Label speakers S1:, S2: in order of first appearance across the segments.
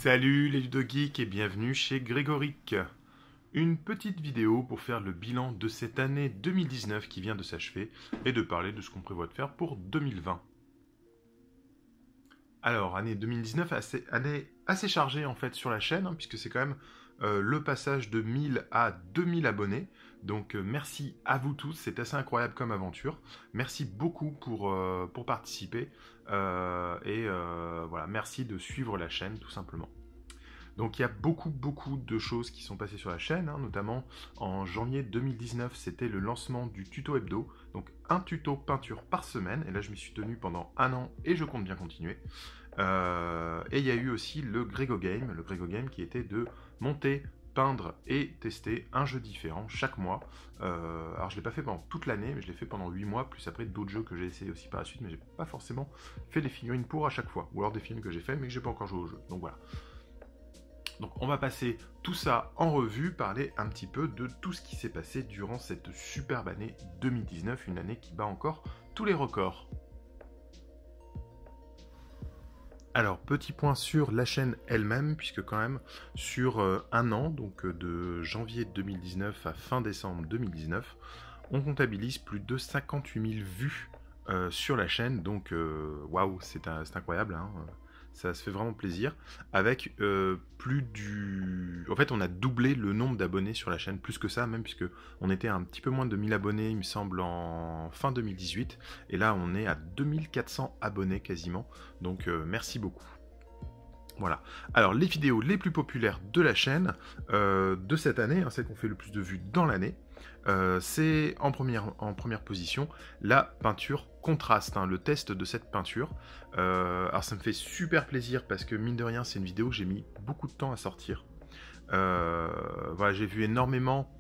S1: Salut les ludogeeks et bienvenue chez Grégoric. Une petite vidéo pour faire le bilan de cette année 2019 qui vient de s'achever et de parler de ce qu'on prévoit de faire pour 2020. Alors, année 2019, année assez chargée en fait sur la chaîne, puisque c'est quand même le passage de 1000 à 2000 abonnés. Donc merci à vous tous, c'est assez incroyable comme aventure. Merci beaucoup pour participer. Voilà, merci de suivre la chaîne tout simplement. Donc il y a beaucoup de choses qui sont passées sur la chaîne, notamment en janvier 2019, c'était le lancement du tuto hebdo, donc un tuto peinture par semaine, et là je m'y suis tenu pendant un an et je compte bien continuer. Et il y a eu aussi le Grégo Game qui était de monter, peindre et tester un jeu différent chaque mois. Alors je ne l'ai pas fait pendant toute l'année, mais je l'ai fait pendant 8 mois, plus après d'autres jeux que j'ai essayé aussi par la suite, mais j'ai pas forcément fait des figurines pour à chaque fois, ou alors des films que j'ai fait mais que j'ai pas encore joué au jeu, donc voilà. Donc on va passer tout ça en revue, parler un petit peu de tout ce qui s'est passé durant cette superbe année 2019, une année qui bat encore tous les records. Alors, petit point sur la chaîne elle-même, puisque quand même, sur un an, donc de janvier 2019 à fin décembre 2019, on comptabilise plus de 58 000 vues sur la chaîne, donc waouh, c'est incroyable, ça se fait vraiment plaisir, avec plus du... En fait, on a doublé le nombre d'abonnés sur la chaîne, plus que ça même, puisque on était à un petit peu moins de 1000 abonnés, il me semble, en fin 2018, et là, on est à 2400 abonnés quasiment, donc merci beaucoup. Voilà. Alors, les vidéos les plus populaires de la chaîne de cette année, celles qui ont fait le plus de vues dans l'année, c'est en première position la peinture contraste, le test de cette peinture. Alors ça me fait super plaisir parce que mine de rien c'est une vidéo que j'ai mis beaucoup de temps à sortir. Voilà, j'ai vu énormément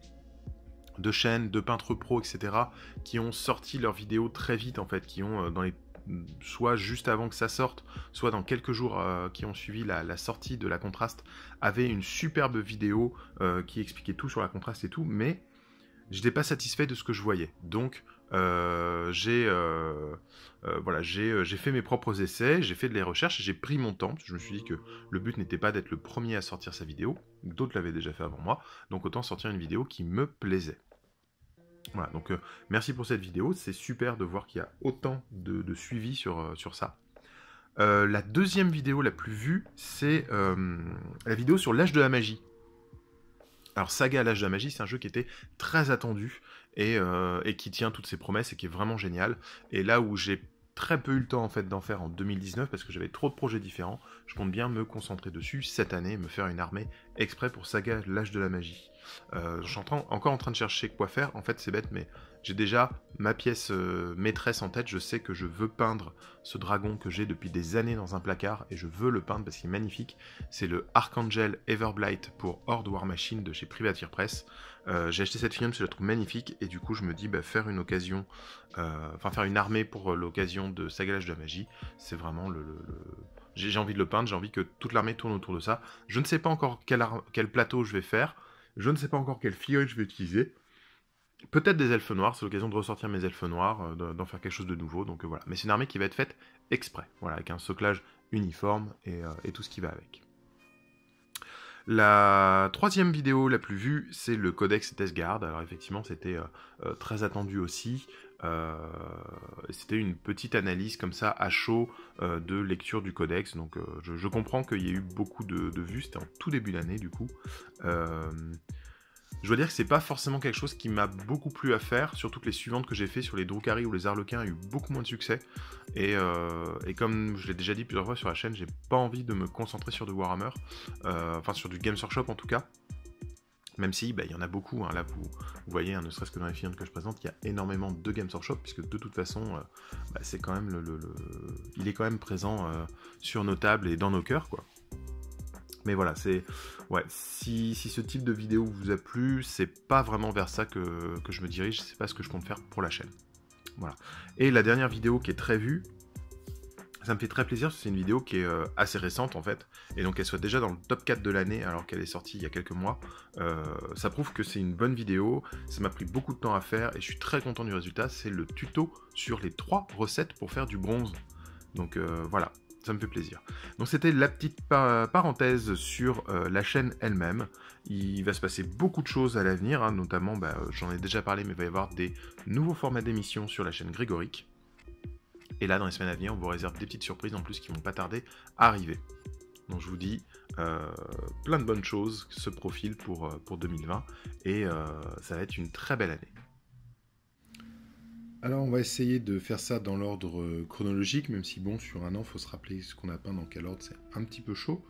S1: de chaînes, de peintres pro, etc. qui ont sorti leurs vidéos très vite en fait, qui ont soit juste avant que ça sorte, soit dans quelques jours qui ont suivi la sortie de la contraste, avaient une superbe vidéo qui expliquait tout sur la contraste et tout, mais je n'étais pas satisfait de ce que je voyais. Donc, j'ai fait mes propres essais, j'ai fait des recherches, j'ai pris mon temps, parce que je me suis dit que le but n'était pas d'être le premier à sortir sa vidéo, d'autres l'avaient déjà fait avant moi, donc autant sortir une vidéo qui me plaisait. Voilà, donc merci pour cette vidéo, c'est super de voir qu'il y a autant de suivi sur ça. La deuxième vidéo la plus vue, c'est la vidéo sur l'âge de la magie. Alors Saga à l'âge de la magie, c'est un jeu qui était très attendu et qui tient toutes ses promesses et qui est vraiment génial. Et là où j'ai très peu eu le temps en fait d'en faire en 2019 parce que j'avais trop de projets différents, je compte bien me concentrer dessus cette année, me faire une armée exprès pour Saga l'âge de la magie. Je suis encore en train de chercher quoi faire, en fait c'est bête mais j'ai déjà ma pièce maîtresse en tête, je sais que je veux peindre ce dragon que j'ai depuis des années dans un placard et je veux le peindre parce qu'il est magnifique. C'est le Archangel Everblight pour Horde War Machine de chez Privateer Press. J'ai acheté cette figurine parce que je la trouve magnifique et du coup je me dis faire une occasion, faire une armée pour l'occasion de Saga l'âge de la magie, c'est vraiment j'ai envie de le peindre, j'ai envie que toute l'armée tourne autour de ça. Je ne sais pas encore quel plateau je vais faire, je ne sais pas encore quelle figurine je vais utiliser. Peut-être des elfes noirs, c'est l'occasion de ressortir mes elfes noirs, d'en faire quelque chose de nouveau, donc voilà. Mais c'est une armée qui va être faite exprès, voilà, avec un soclage uniforme et tout ce qui va avec. La troisième vidéo la plus vue, c'est le Codex Death Guard. Alors effectivement, c'était très attendu aussi. C'était une petite analyse comme ça à chaud de lecture du Codex. Donc je comprends qu'il y ait eu beaucoup de vues. C'était en tout début d'année du coup. Je dois dire que c'est pas forcément quelque chose qui m'a beaucoup plu à faire, surtout que les suivantes que j'ai fait sur les Drukhari ou les Arlequins ont eu beaucoup moins de succès. Et comme je l'ai déjà dit plusieurs fois sur la chaîne, j'ai pas envie de me concentrer sur du Warhammer, enfin sur du Games Workshop en tout cas. Même si, il y en a beaucoup, là vous voyez, ne serait-ce que dans les figurines que je présente, il y a énormément de Games Workshop, puisque de toute façon, c'est quand même il est quand même présent sur nos tables et dans nos cœurs, quoi. Mais voilà, si ce type de vidéo vous a plu, c'est pas vraiment vers ça que je me dirige, c'est pas ce que je compte faire pour la chaîne. Voilà. Et la dernière vidéo qui est très vue, ça me fait très plaisir, c'est une vidéo qui est assez récente en fait, et donc elle soit déjà dans le top 4 de l'année alors qu'elle est sortie il y a quelques mois. Ça prouve que c'est une bonne vidéo, ça m'a pris beaucoup de temps à faire et je suis très content du résultat, c'est le tuto sur les 3 recettes pour faire du bronze. Donc voilà. Ça me fait plaisir. Donc c'était la petite parenthèse sur la chaîne elle-même. Il va se passer beaucoup de choses à l'avenir, hein, notamment, j'en ai déjà parlé, mais il va y avoir des nouveaux formats d'émissions sur la chaîne Grégoric. Et là, dans les semaines à venir, on vous réserve des petites surprises en plus qui vont pas tarder à arriver. Donc je vous dis, plein de bonnes choses se profilent pour 2020 et ça va être une très belle année. Alors on va essayer de faire ça dans l'ordre chronologique, même si bon, sur un an, il faut se rappeler ce qu'on a peint dans quel ordre, c'est un petit peu chaud.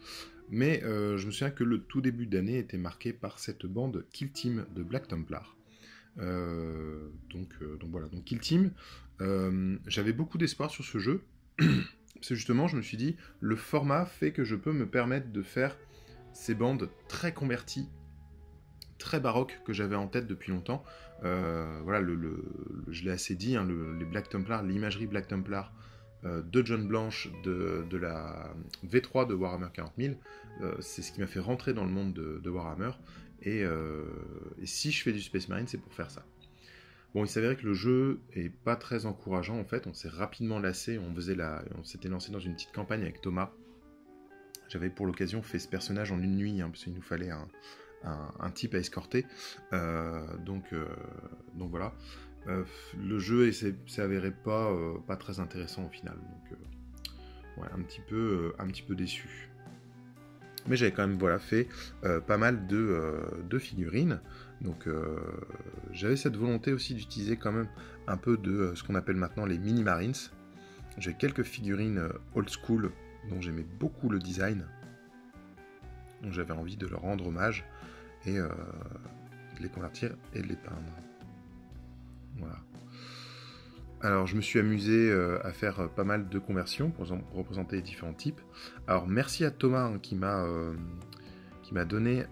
S1: Mais je me souviens que le tout début d'année était marqué par cette bande Kill Team de Black Templar. Donc voilà, donc Kill Team, j'avais beaucoup d'espoir sur ce jeu, parce que justement je me suis dit, le format fait que je peux me permettre de faire ces bandes très converties, très baroques que j'avais en tête depuis longtemps. Voilà, je l'ai assez dit, hein, les Black Templar, l'imagerie Black Templar de John Blanche, de la V3 de Warhammer 40 000, c'est ce qui m'a fait rentrer dans le monde de Warhammer, et si je fais du Space Marine, c'est pour faire ça. Bon, il s'avérait que le jeu est pas très encourageant, en fait, on s'est rapidement lassé, on s'était lancé dans une petite campagne avec Thomas. J'avais pour l'occasion fait ce personnage en une nuit, hein, parce qu'il nous fallait un type à escorter, donc voilà. Le jeu s'est avéré pas très intéressant au final, donc ouais, un petit peu déçu. Mais j'avais quand même fait pas mal de figurines, donc j'avais cette volonté aussi d'utiliser quand même un peu de ce qu'on appelle maintenant les mini marines. J'ai quelques figurines old school dont j'aimais beaucoup le design, donc j'avais envie de leur rendre hommage et de les convertir et de les peindre. Voilà. Alors je me suis amusé à faire pas mal de conversions pour représenter les différents types. Alors merci à Thomas, hein, qui m'a donné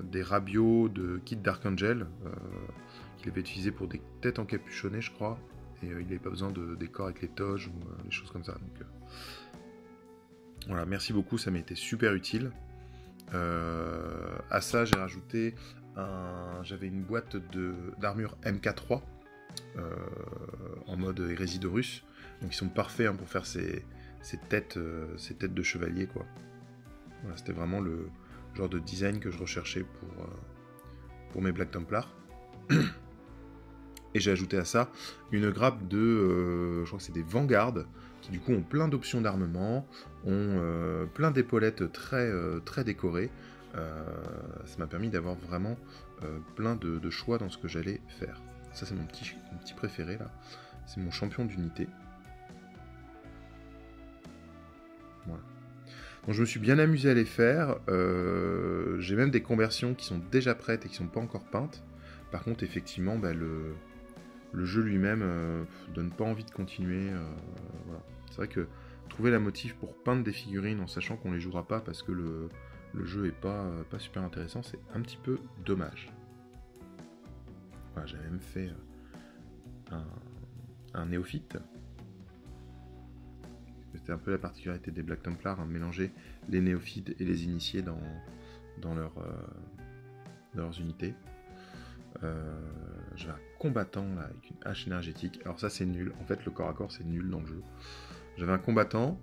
S1: des rabios de kit Dark Angel qu'il avait utilisé pour des têtes encapuchonnées, je crois, et il n'avait pas besoin de décors avec les toges ou des choses comme ça. Donc voilà, merci beaucoup, ça m'a été super utile. À ça, j'ai rajouté j'avais une boîte d'armure MK3 en mode hérésie d'Horus, donc ils sont parfaits, hein, pour faire ces têtes de chevalier, quoi. Voilà, c'était vraiment le genre de design que je recherchais pour mes Black Templars. Et j'ai ajouté à ça une grappe de, je crois que c'est des Vanguard, qui du coup ont plein d'options d'armement, ont plein d'épaulettes très décorées. Ça m'a permis d'avoir vraiment plein de choix dans ce que j'allais faire. Ça, c'est mon petit préféré, là. C'est mon champion d'unité. Voilà. Donc je me suis bien amusé à les faire. J'ai même des conversions qui sont déjà prêtes et qui ne sont pas encore peintes. Par contre, effectivement, le jeu lui-même donne pas envie de continuer. Voilà. C'est vrai que trouver la motive pour peindre des figurines en sachant qu'on les jouera pas parce que le jeu est pas super intéressant, c'est un petit peu dommage. Voilà, j'avais même fait un néophyte. C'était un peu la particularité des Black Templars, hein, mélanger les néophytes et les initiés dans leurs unités. J'ai un combattant là, avec une hache énergétique. Alors ça, c'est nul. En fait, le corps à corps, c'est nul dans le jeu. J'avais un combattant.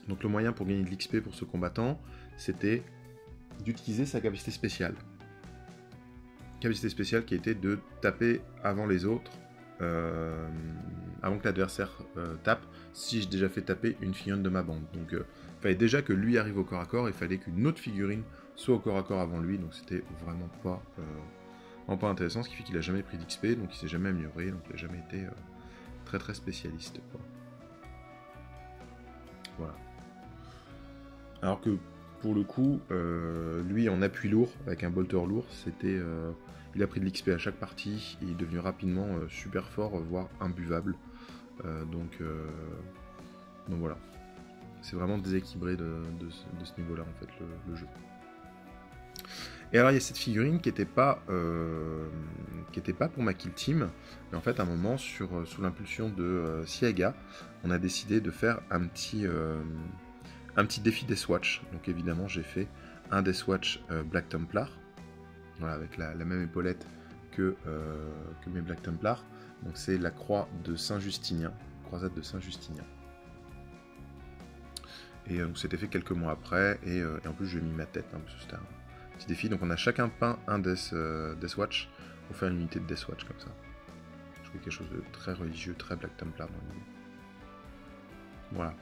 S1: Donc le moyen pour gagner de l'XP pour ce combattant, c'était d'utiliser sa capacité spéciale. Capacité spéciale qui était de taper avant les autres, avant que l'adversaire tape, si j'ai déjà fait taper une figurine de ma bande. Donc il fallait déjà que lui arrive au corps à corps, il fallait qu'une autre figurine soit au corps à corps avant lui, donc c'était vraiment pas intéressant, ce qui fait qu'il a jamais pris d'XP, donc il s'est jamais amélioré, donc il a jamais été très spécialiste, quoi. Voilà. Alors que pour le coup, lui en appui lourd, avec un bolter lourd, il a pris de l'XP à chaque partie, et il est devenu rapidement super fort, voire imbuvable. Donc voilà. C'est vraiment déséquilibré de ce niveau-là, en fait, le jeu. Et alors il y a cette figurine qui était pas pour ma kill team, mais en fait à un moment sous l'impulsion de Siaga, on a décidé de faire un petit défi Deathwatch. Donc évidemment j'ai fait un Deathwatch Black Templar, voilà, avec la même épaulette que mes Black Templars. Donc c'est la croix de Saint-Justinien, croisade de Saint-Justinien. Et donc c'était fait quelques mois après, et en plus j'ai mis ma tête, hein, parce que c'était un petit défi. Donc on a chacun peint un Deathwatch pour faire une unité de Deathwatch comme ça. Je trouve quelque chose de très religieux, très Black Templar dans l'idée. Voilà.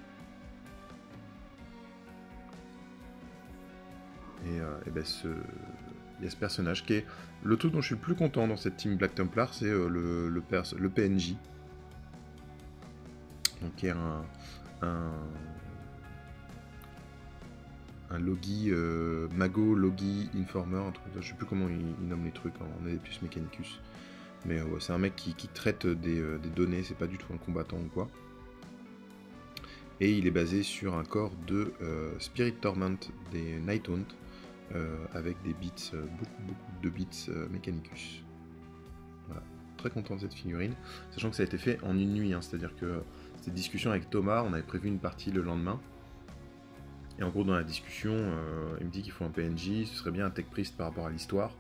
S1: Et ben il y a ce personnage qui est... Le truc dont je suis le plus content dans cette team Black Templar, c'est le PNJ. Donc qui est un Logi, Mago, Logi, Informer, un truc, je sais plus comment il nomme les trucs en Adeptus Mechanicus. Mais ouais, c'est un mec qui traite des données, c'est pas du tout un combattant ou quoi. Et il est basé sur un corps de Spirit Torment des Nighthaunt, avec des bits, beaucoup de bits Mechanicus. Voilà, très content de cette figurine, sachant que ça a été fait en une nuit, hein, c'est-à-dire que cette discussion avec Thomas, on avait prévu une partie le lendemain. Et en gros, dans la discussion, il me dit qu'il faut un PNJ, ce serait bien un Tech Priest par rapport à l'histoire.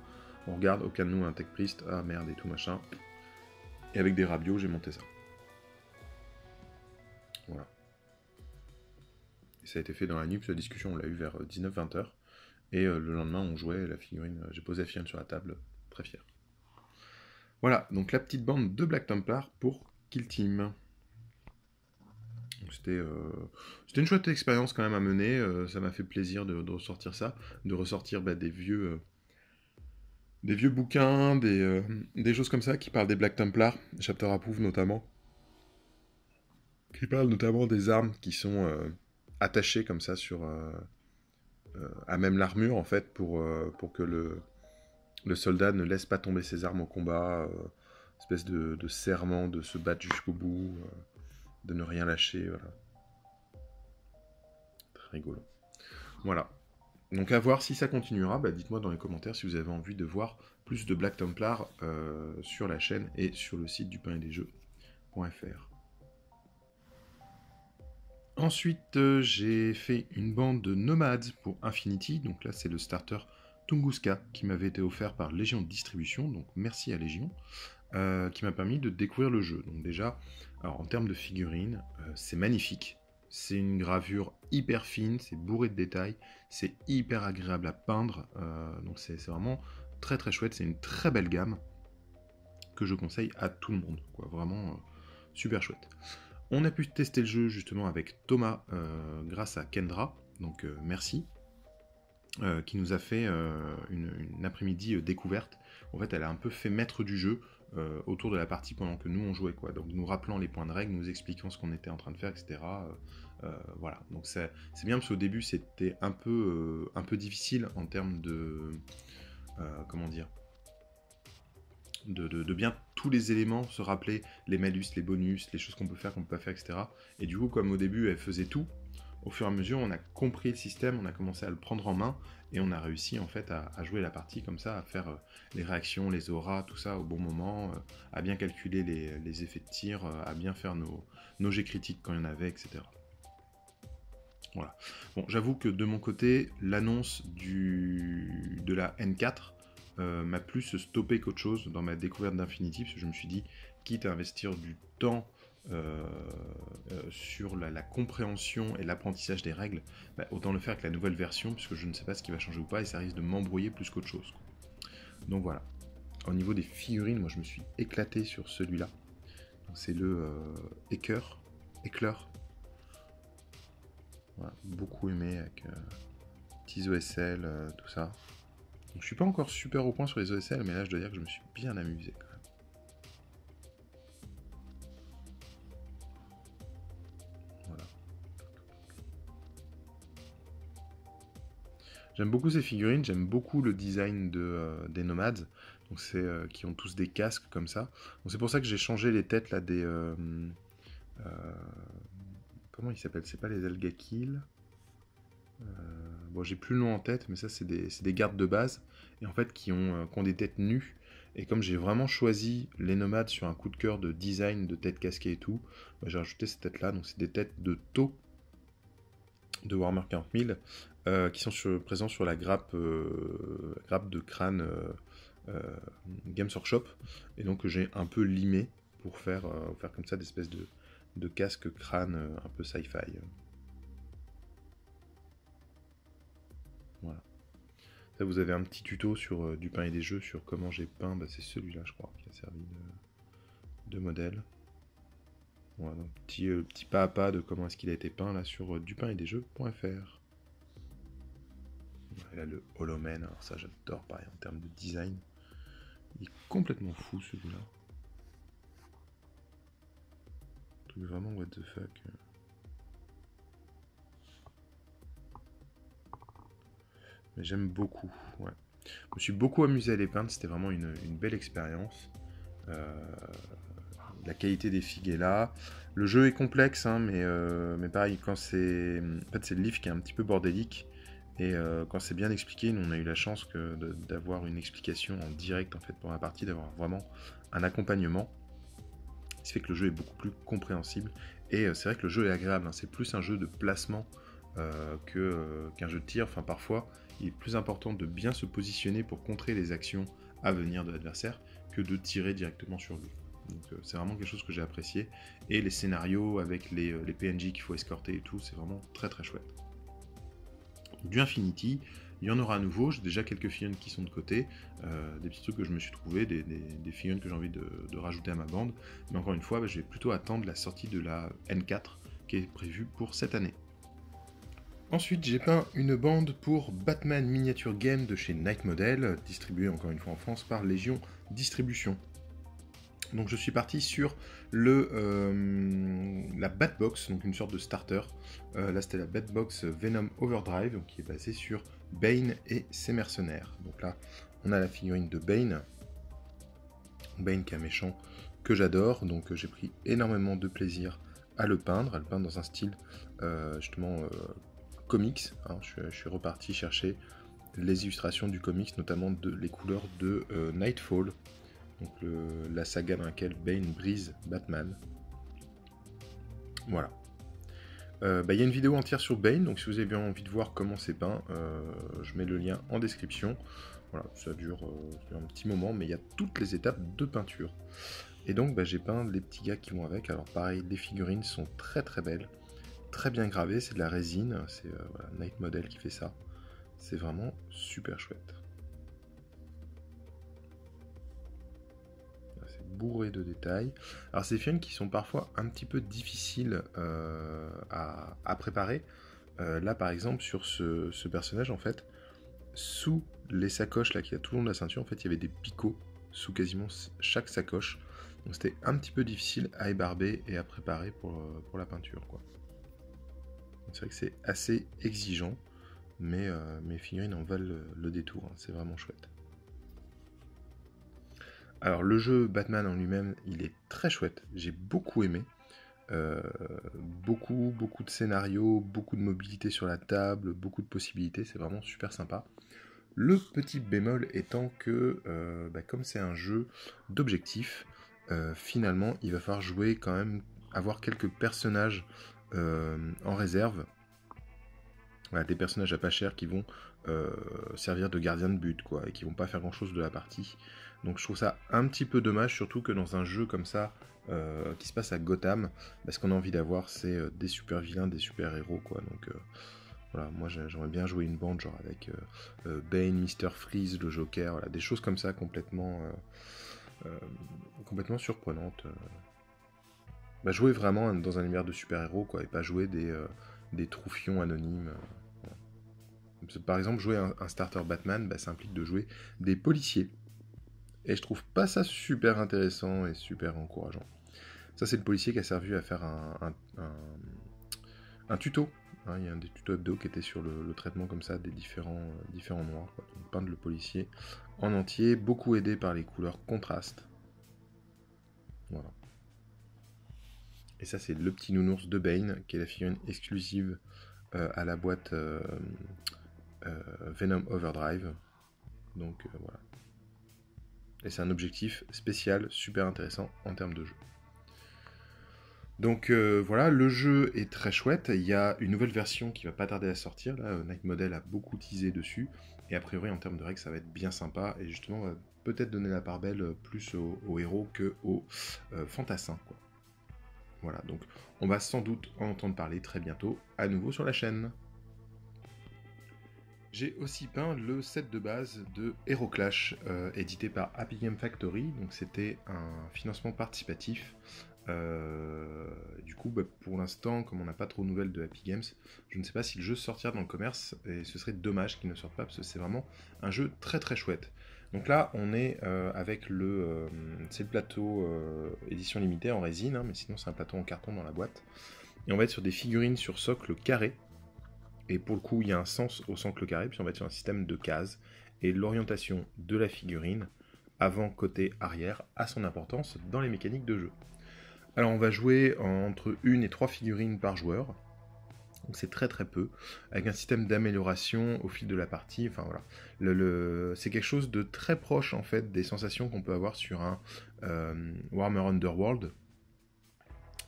S1: On regarde, aucun de nous un Tech Priest, ah merde et tout machin. Et avec des rabios, j'ai monté ça. Voilà. Et ça a été fait dans la nuit, parce que la discussion, on l'a eu vers 19-20 heures. Et le lendemain, on jouait la figurine, j'ai posé la figurine sur la table, très fier. Voilà, donc la petite bande de Black Templar pour Kill Team. C'était une chouette expérience quand même à mener, ça m'a fait plaisir de ressortir ça, de ressortir des vieux bouquins, des choses comme ça qui parlent des Black Templars, Chapter Approved notamment, qui parlent notamment des armes qui sont attachées comme ça sur à même l'armure en fait pour que le soldat ne laisse pas tomber ses armes au combat, espèce de serment de se battre jusqu'au bout, de ne rien lâcher, voilà. Très rigolo. Voilà. Donc à voir si ça continuera, dites-moi dans les commentaires si vous avez envie de voir plus de Black Templar sur la chaîne et sur le site du pain et des jeux.fr. Ensuite, j'ai fait une bande de Nomads pour Infinity, donc là c'est le starter Tunguska qui m'avait été offert par Légion de Distribution, donc merci à Légion, qui m'a permis de découvrir le jeu. Donc déjà, alors en termes de figurines, c'est magnifique. C'est une gravure hyper fine, c'est bourré de détails, c'est hyper agréable à peindre, donc c'est vraiment très très chouette, c'est une très belle gamme que je conseille à tout le monde, quoi, vraiment super chouette. On a pu tester le jeu justement avec Thomas grâce à Kendra, donc merci, qui nous a fait une après-midi découverte. En fait, elle a un peu fait maître du jeu autour de la partie pendant que nous on jouait, quoi. Donc nous rappelant les points de règle, nous expliquant ce qu'on était en train de faire, etc. Voilà, donc c'est bien parce qu'au début c'était un peu difficile en termes de comment dire, de bien tous les éléments, se rappeler les malus, les bonus, les choses qu'on peut faire, etc. Et du coup, comme au début elle faisait tout, au fur et à mesure on a compris le système, on a commencé à le prendre en main, et on a réussi en fait à jouer la partie comme ça, à faire les réactions, les auras, tout ça au bon moment, à bien calculer les effets de tir, à bien faire nos jets critiques quand il y en avait, etc. Voilà. Bon, j'avoue que de mon côté, l'annonce de la N4 m'a plus stoppé qu'autre chose dans ma découverte d'Infinity, parce que je me suis dit, quitte à investir du temps sur la compréhension et l'apprentissage des règles, autant le faire avec la nouvelle version, puisque je ne sais pas ce qui va changer ou pas, et ça risque de m'embrouiller plus qu'autre chose, quoi. Donc voilà. Au niveau des figurines, moi je me suis éclaté sur celui-là. C'est le Éclair. Voilà, beaucoup aimé avec petits OSL, tout ça. Donc, je suis pas encore super au point sur les OSL, mais là je dois dire que je me suis bien amusé quand même. Voilà. J'aime beaucoup ces figurines, j'aime beaucoup le design des Nomads. Donc c'est qui ont tous des casques comme ça. Donc c'est pour ça que j'ai changé les têtes là des comment ils s'appellent? C'est pas les Elgakil. Bon, j'ai plus le nom en tête, mais ça, c'est des gardes de base, et en fait, qui ont des têtes nues. Et comme j'ai vraiment choisi les nomades sur un coup de cœur de design, de tête casquée et tout, j'ai rajouté ces têtes-là. Donc, c'est des têtes de taux de Warhammer 40 000 qui sont présents sur la grappe de crâne Games Workshop. Et donc, j'ai un peu limé pour faire comme ça des espèces de casque crâne un peu sci-fi. Là, vous avez un petit tuto sur du pain et des jeux sur comment j'ai peint, bah, c'est celui-là je crois qui a servi de modèle. Voilà, donc petit pas à pas de comment est-ce qu'il a été peint là sur dupainetdesjeux.fr. Et là le Hollow Man, alors ça j'adore pareil en termes de design. Il est complètement fou celui-là. Truc vraiment what the fuck. Mais j'aime beaucoup, ouais. Je me suis beaucoup amusé à les peindre, c'était vraiment une belle expérience. La qualité des figues est là. Le jeu est complexe, hein, mais pareil, quand c'est... En fait, c'est le livre qui est un petit peu bordélique. Et quand c'est bien expliqué, nous on a eu la chance d'avoir une explication en direct en fait pour la partie, d'avoir vraiment un accompagnement. Ce qui fait que le jeu est beaucoup plus compréhensible. Et c'est vrai que le jeu est agréable, hein. C'est plus un jeu de placement qu'un jeu de tir. Enfin, parfois, il est plus important de bien se positionner pour contrer les actions à venir de l'adversaire que de tirer directement sur lui. Donc c'est vraiment quelque chose que j'ai apprécié. Et les scénarios avec les PNJ qu'il faut escorter et tout, c'est vraiment très très chouette. Du Infinity, il y en aura à nouveau, j'ai déjà quelques figurines qui sont de côté, des petits trucs que je me suis trouvé, des figurines que j'ai envie de rajouter à ma bande, mais encore une fois, je vais plutôt attendre la sortie de la N4 qui est prévue pour cette année. Ensuite, j'ai peint une bande pour Batman Miniature Game de chez Night Model, distribuée encore une fois en France par Légion Distribution. Donc je suis parti sur la Batbox, donc une sorte de starter. Là c'était la Batbox Venom Overdrive, donc, qui est basée sur Bane et ses mercenaires. Donc là on a la figurine de Bane. Bane qui est un méchant que j'adore, donc j'ai pris énormément de plaisir à le peindre dans un style justement comics. Hein. Je suis reparti chercher les illustrations du comics, notamment les couleurs de Nightfall. Donc la saga dans laquelle Bane brise Batman. Voilà. Il y a une vidéo entière sur Bane, donc si vous avez bien envie de voir comment c'est peint, je mets le lien en description. Voilà, ça dure un petit moment, mais il y a toutes les étapes de peinture. Et donc j'ai peint les petits gars qui vont avec. Alors pareil, les figurines sont très très belles, très bien gravées, c'est de la résine, c'est Night Model qui fait ça. C'est vraiment super chouette. Bourré de détails. Alors c'est des figurines qui sont parfois un petit peu difficiles à préparer. Là par exemple sur ce personnage en fait, sous les sacoches là qu'il y a tout le long de la ceinture, en fait il y avait des picots sous quasiment chaque sacoche. Donc c'était un petit peu difficile à ébarber et à préparer pour la peinture, quoi. C'est vrai que c'est assez exigeant, mais mes figurines en valent le détour, hein. C'est vraiment chouette. Alors le jeu Batman en lui-même, il est très chouette, j'ai beaucoup aimé. Beaucoup de scénarios, beaucoup de mobilité sur la table, beaucoup de possibilités, c'est vraiment super sympa. Le petit bémol étant que, comme c'est un jeu d'objectifs, finalement il va falloir jouer quand même, avoir quelques personnages en réserve. Voilà, des personnages à pas cher qui vont servir de gardiens de but, quoi, et qui vont pas faire grand chose de la partie. Donc je trouve ça un petit peu dommage, surtout que dans un jeu comme ça, qui se passe à Gotham, ce qu'on a envie d'avoir, c'est des super vilains, des super héros, quoi. Donc voilà, moi j'aimerais bien jouer une bande, genre avec Bane, Mr. Freeze, le Joker, voilà, des choses comme ça complètement surprenantes. Jouer vraiment dans un univers de super-héros, quoi, et pas jouer des troufions anonymes. Par exemple, jouer un starter Batman, ça implique de jouer des policiers. Et je trouve pas ça super intéressant et super encourageant. Ça, c'est le policier qui a servi à faire un tuto. Hein, il y a un des tutos hebdo qui était sur le traitement comme ça des différents noirs. Quoi. Donc, peindre le policier en entier, beaucoup aidé par les couleurs contrastes. Voilà. Et ça, c'est le petit nounours de Bane, qui est la figurine exclusive à la boîte Venom Overdrive. Donc voilà. Et c'est un objectif spécial, super intéressant en termes de jeu. Donc voilà, le jeu est très chouette. Il y a une nouvelle version qui va pas tarder à sortir. Là, Night Model a beaucoup teasé dessus. Et a priori, en termes de règles, ça va être bien sympa. Et justement, on va peut-être donner la part belle plus aux héros qu'aux fantassins, quoi. Voilà, donc on va sans doute en entendre parler très bientôt à nouveau sur la chaîne. J'ai aussi peint le set de base de Heroclash, édité par Happy Game Factory. Donc c'était un financement participatif. Du coup, pour l'instant, comme on n'a pas trop de nouvelles de Happy Games, je ne sais pas si le jeu sortira dans le commerce, et ce serait dommage qu'il ne sorte pas, parce que c'est vraiment un jeu très très chouette. Donc là, on est avec c'est le plateau édition limitée en résine, hein, mais sinon c'est un plateau en carton dans la boîte. Et on va être sur des figurines sur socle carré. Et pour le coup, il y a un sens au socle carré, puis on va être sur un système de cases. Et l'orientation de la figurine, avant, côté, arrière, a son importance dans les mécaniques de jeu. Alors on va jouer entre 1 et 3 figurines par joueur. Donc c'est très très peu, avec un système d'amélioration au fil de la partie. Enfin voilà, c'est quelque chose de très proche en fait des sensations qu'on peut avoir sur un Warhammer Underworld,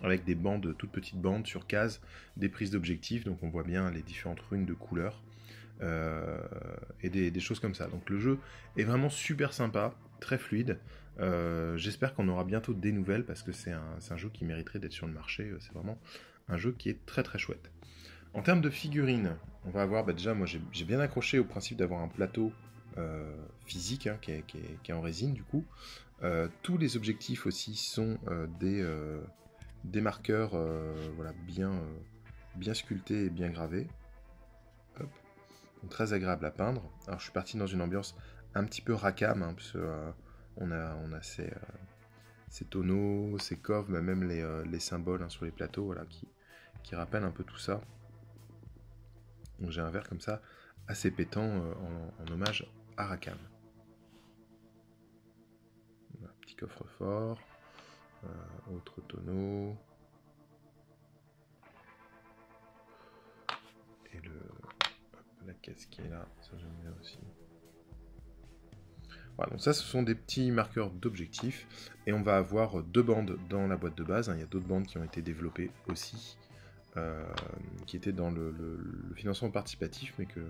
S1: avec des bandes, toutes petites bandes sur case, des prises d'objectifs, donc on voit bien les différentes runes de couleurs, et des choses comme ça. Donc le jeu est vraiment super sympa, très fluide. J'espère qu'on aura bientôt des nouvelles, parce que c'est un jeu qui mériterait d'être sur le marché. C'est vraiment un jeu qui est très très chouette. En termes de figurines, on va avoir, déjà moi j'ai bien accroché au principe d'avoir un plateau physique, hein, qui est en résine du coup. Tous les objectifs aussi sont des marqueurs voilà, bien sculptés et bien gravés. Hop. Donc, très agréable à peindre. Alors je suis parti dans une ambiance un petit peu Rackham, hein, parce que on a ces tonneaux, ces coffres, mais même les symboles, hein, sur les plateaux, voilà, qui rappellent un peu tout ça. Donc j'ai un verre comme ça, assez pétant, en hommage à Rackham. Un petit coffre-fort, autre tonneau. Et la caisse qui est là, ça j'aime bien aussi. Voilà, donc ça ce sont des petits marqueurs d'objectifs. Et on va avoir 2 bandes dans la boîte de base, hein. Il y a d'autres bandes qui ont été développées aussi, qui étaient dans le financement participatif, mais que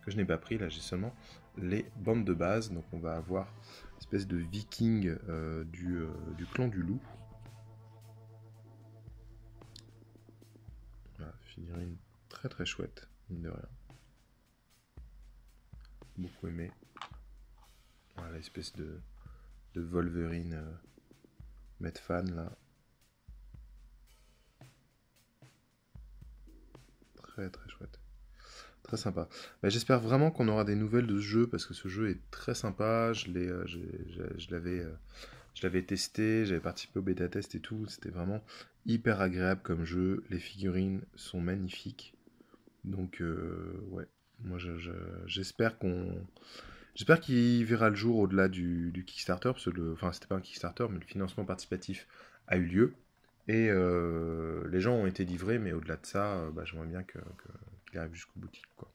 S1: je n'ai pas pris. Là j'ai seulement les bandes de base. Donc on va avoir une espèce de viking du clan du loup. Voilà, figurine très très chouette, mine de rien. Beaucoup aimé. Voilà, l'espèce de Wolverine Medfan là. Très très chouette. Très sympa. Bah, j'espère vraiment qu'on aura des nouvelles de ce jeu, parce que ce jeu est très sympa. Je l'avais testé, j'avais participé au bêta test et tout. C'était vraiment hyper agréable comme jeu. Les figurines sont magnifiques. Donc ouais, moi j'espère j'espère qu'il verra le jour au-delà du Kickstarter, parce que enfin c'était pas un Kickstarter, mais le financement participatif a eu lieu. Et les gens ont été livrés, mais au-delà de ça, bah, j'aimerais bien qu'il arrive jusqu'au boutique, quoi.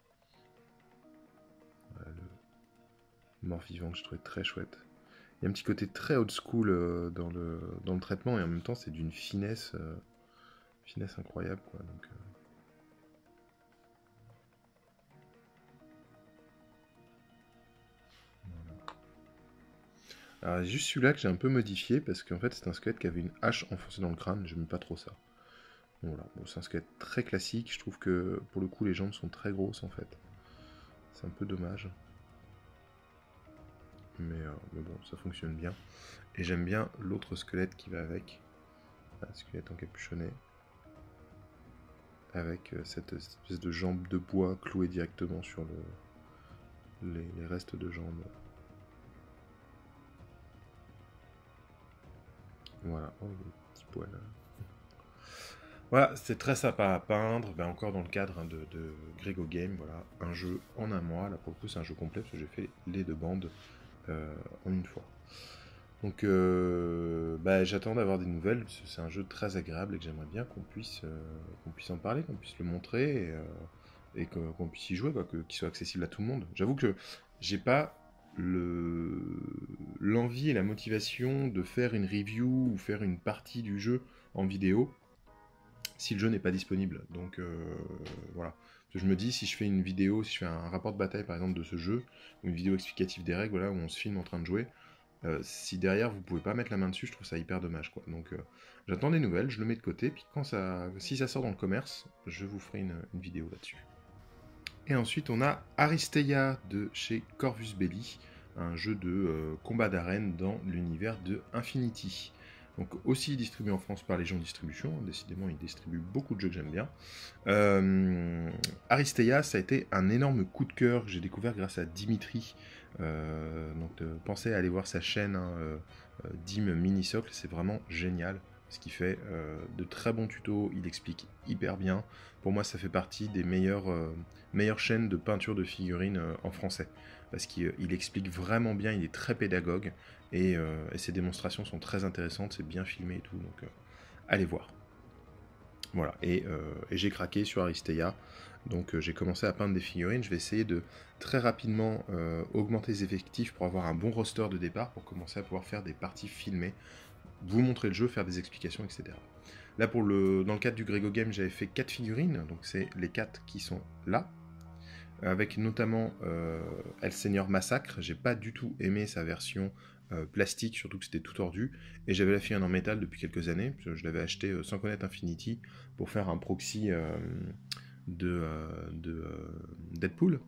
S1: Voilà, le mort-vivant que je trouvais très chouette. Il y a un petit côté très old school dans le traitement, et en même temps c'est d'une finesse incroyable, quoi. Donc, alors, juste celui-là que j'ai un peu modifié, parce qu'en fait c'est un squelette qui avait une hache enfoncée dans le crâne, j'aime pas trop ça. Donc, voilà, bon, c'est un squelette très classique, je trouve que pour le coup les jambes sont très grosses en fait. C'est un peu dommage. Mais bon, ça fonctionne bien. Et j'aime bien l'autre squelette qui va avec. Un squelette encapuchonné. Avec cette espèce de jambe de bois clouée directement sur les restes de jambes. Voilà, oh, les petits poils. Voilà, c'est très sympa à peindre, ben encore dans le cadre, hein, de Grego Game, voilà, un jeu en un mois. Là pour le coup c'est un jeu complet, parce que j'ai fait les 2 bandes en une fois. Donc bah, j'attends d'avoir des nouvelles, parce que c'est un jeu très agréable et que j'aimerais bien qu'on puisse en parler, qu'on puisse le montrer, et qu'on puisse y jouer, quoi, qu'il soit accessible à tout le monde. J'avoue que j'ai pas l'envie et la motivation de faire une review ou faire une partie du jeu en vidéo si le jeu n'est pas disponible. Donc voilà. Je me dis, si je fais une vidéo, si je fais un rapport de bataille par exemple de ce jeu, ou une vidéo explicative des règles, voilà, où on se filme en train de jouer, si derrière vous pouvez pas mettre la main dessus, je trouve ça hyper dommage, quoi. Donc j'attends des nouvelles, je le mets de côté, puis si ça sort dans le commerce, je vous ferai une vidéo là-dessus. Et ensuite, on a Aristeia de chez Corvus Belli, un jeu de combat d'arène dans l'univers de Infinity. Donc aussi distribué en France par Légion Distribution, décidément il distribue beaucoup de jeux que j'aime bien. Aristeia, ça a été un énorme coup de cœur que j'ai découvert grâce à Dimitri. Pensez à aller voir sa chaîne, hein, Dim Minisocle, c'est vraiment génial ce qu'il fait. De très bons tutos, il explique hyper bien. Pour moi, ça fait partie des meilleures chaînes de peinture de figurines en français. Parce qu'il explique vraiment bien, il est très pédagogue. Et ses démonstrations sont très intéressantes, c'est bien filmé et tout. Donc allez voir. Voilà, et j'ai craqué sur Aristeia. Donc j'ai commencé à peindre des figurines. Je vais essayer de très rapidement augmenter les effectifs pour avoir un bon roster de départ, pour commencer à pouvoir faire des parties filmées, vous montrer le jeu, faire des explications, etc. Là, dans le cadre du Grego Game, j'avais fait 4 figurines, donc c'est les 4 qui sont là, avec notamment El Seigneur Massacre. J'ai pas du tout aimé sa version plastique, surtout que c'était tout tordu, et j'avais la figurine en métal depuis quelques années. Je l'avais acheté sans connaître Infinity pour faire un proxy de Deadpool.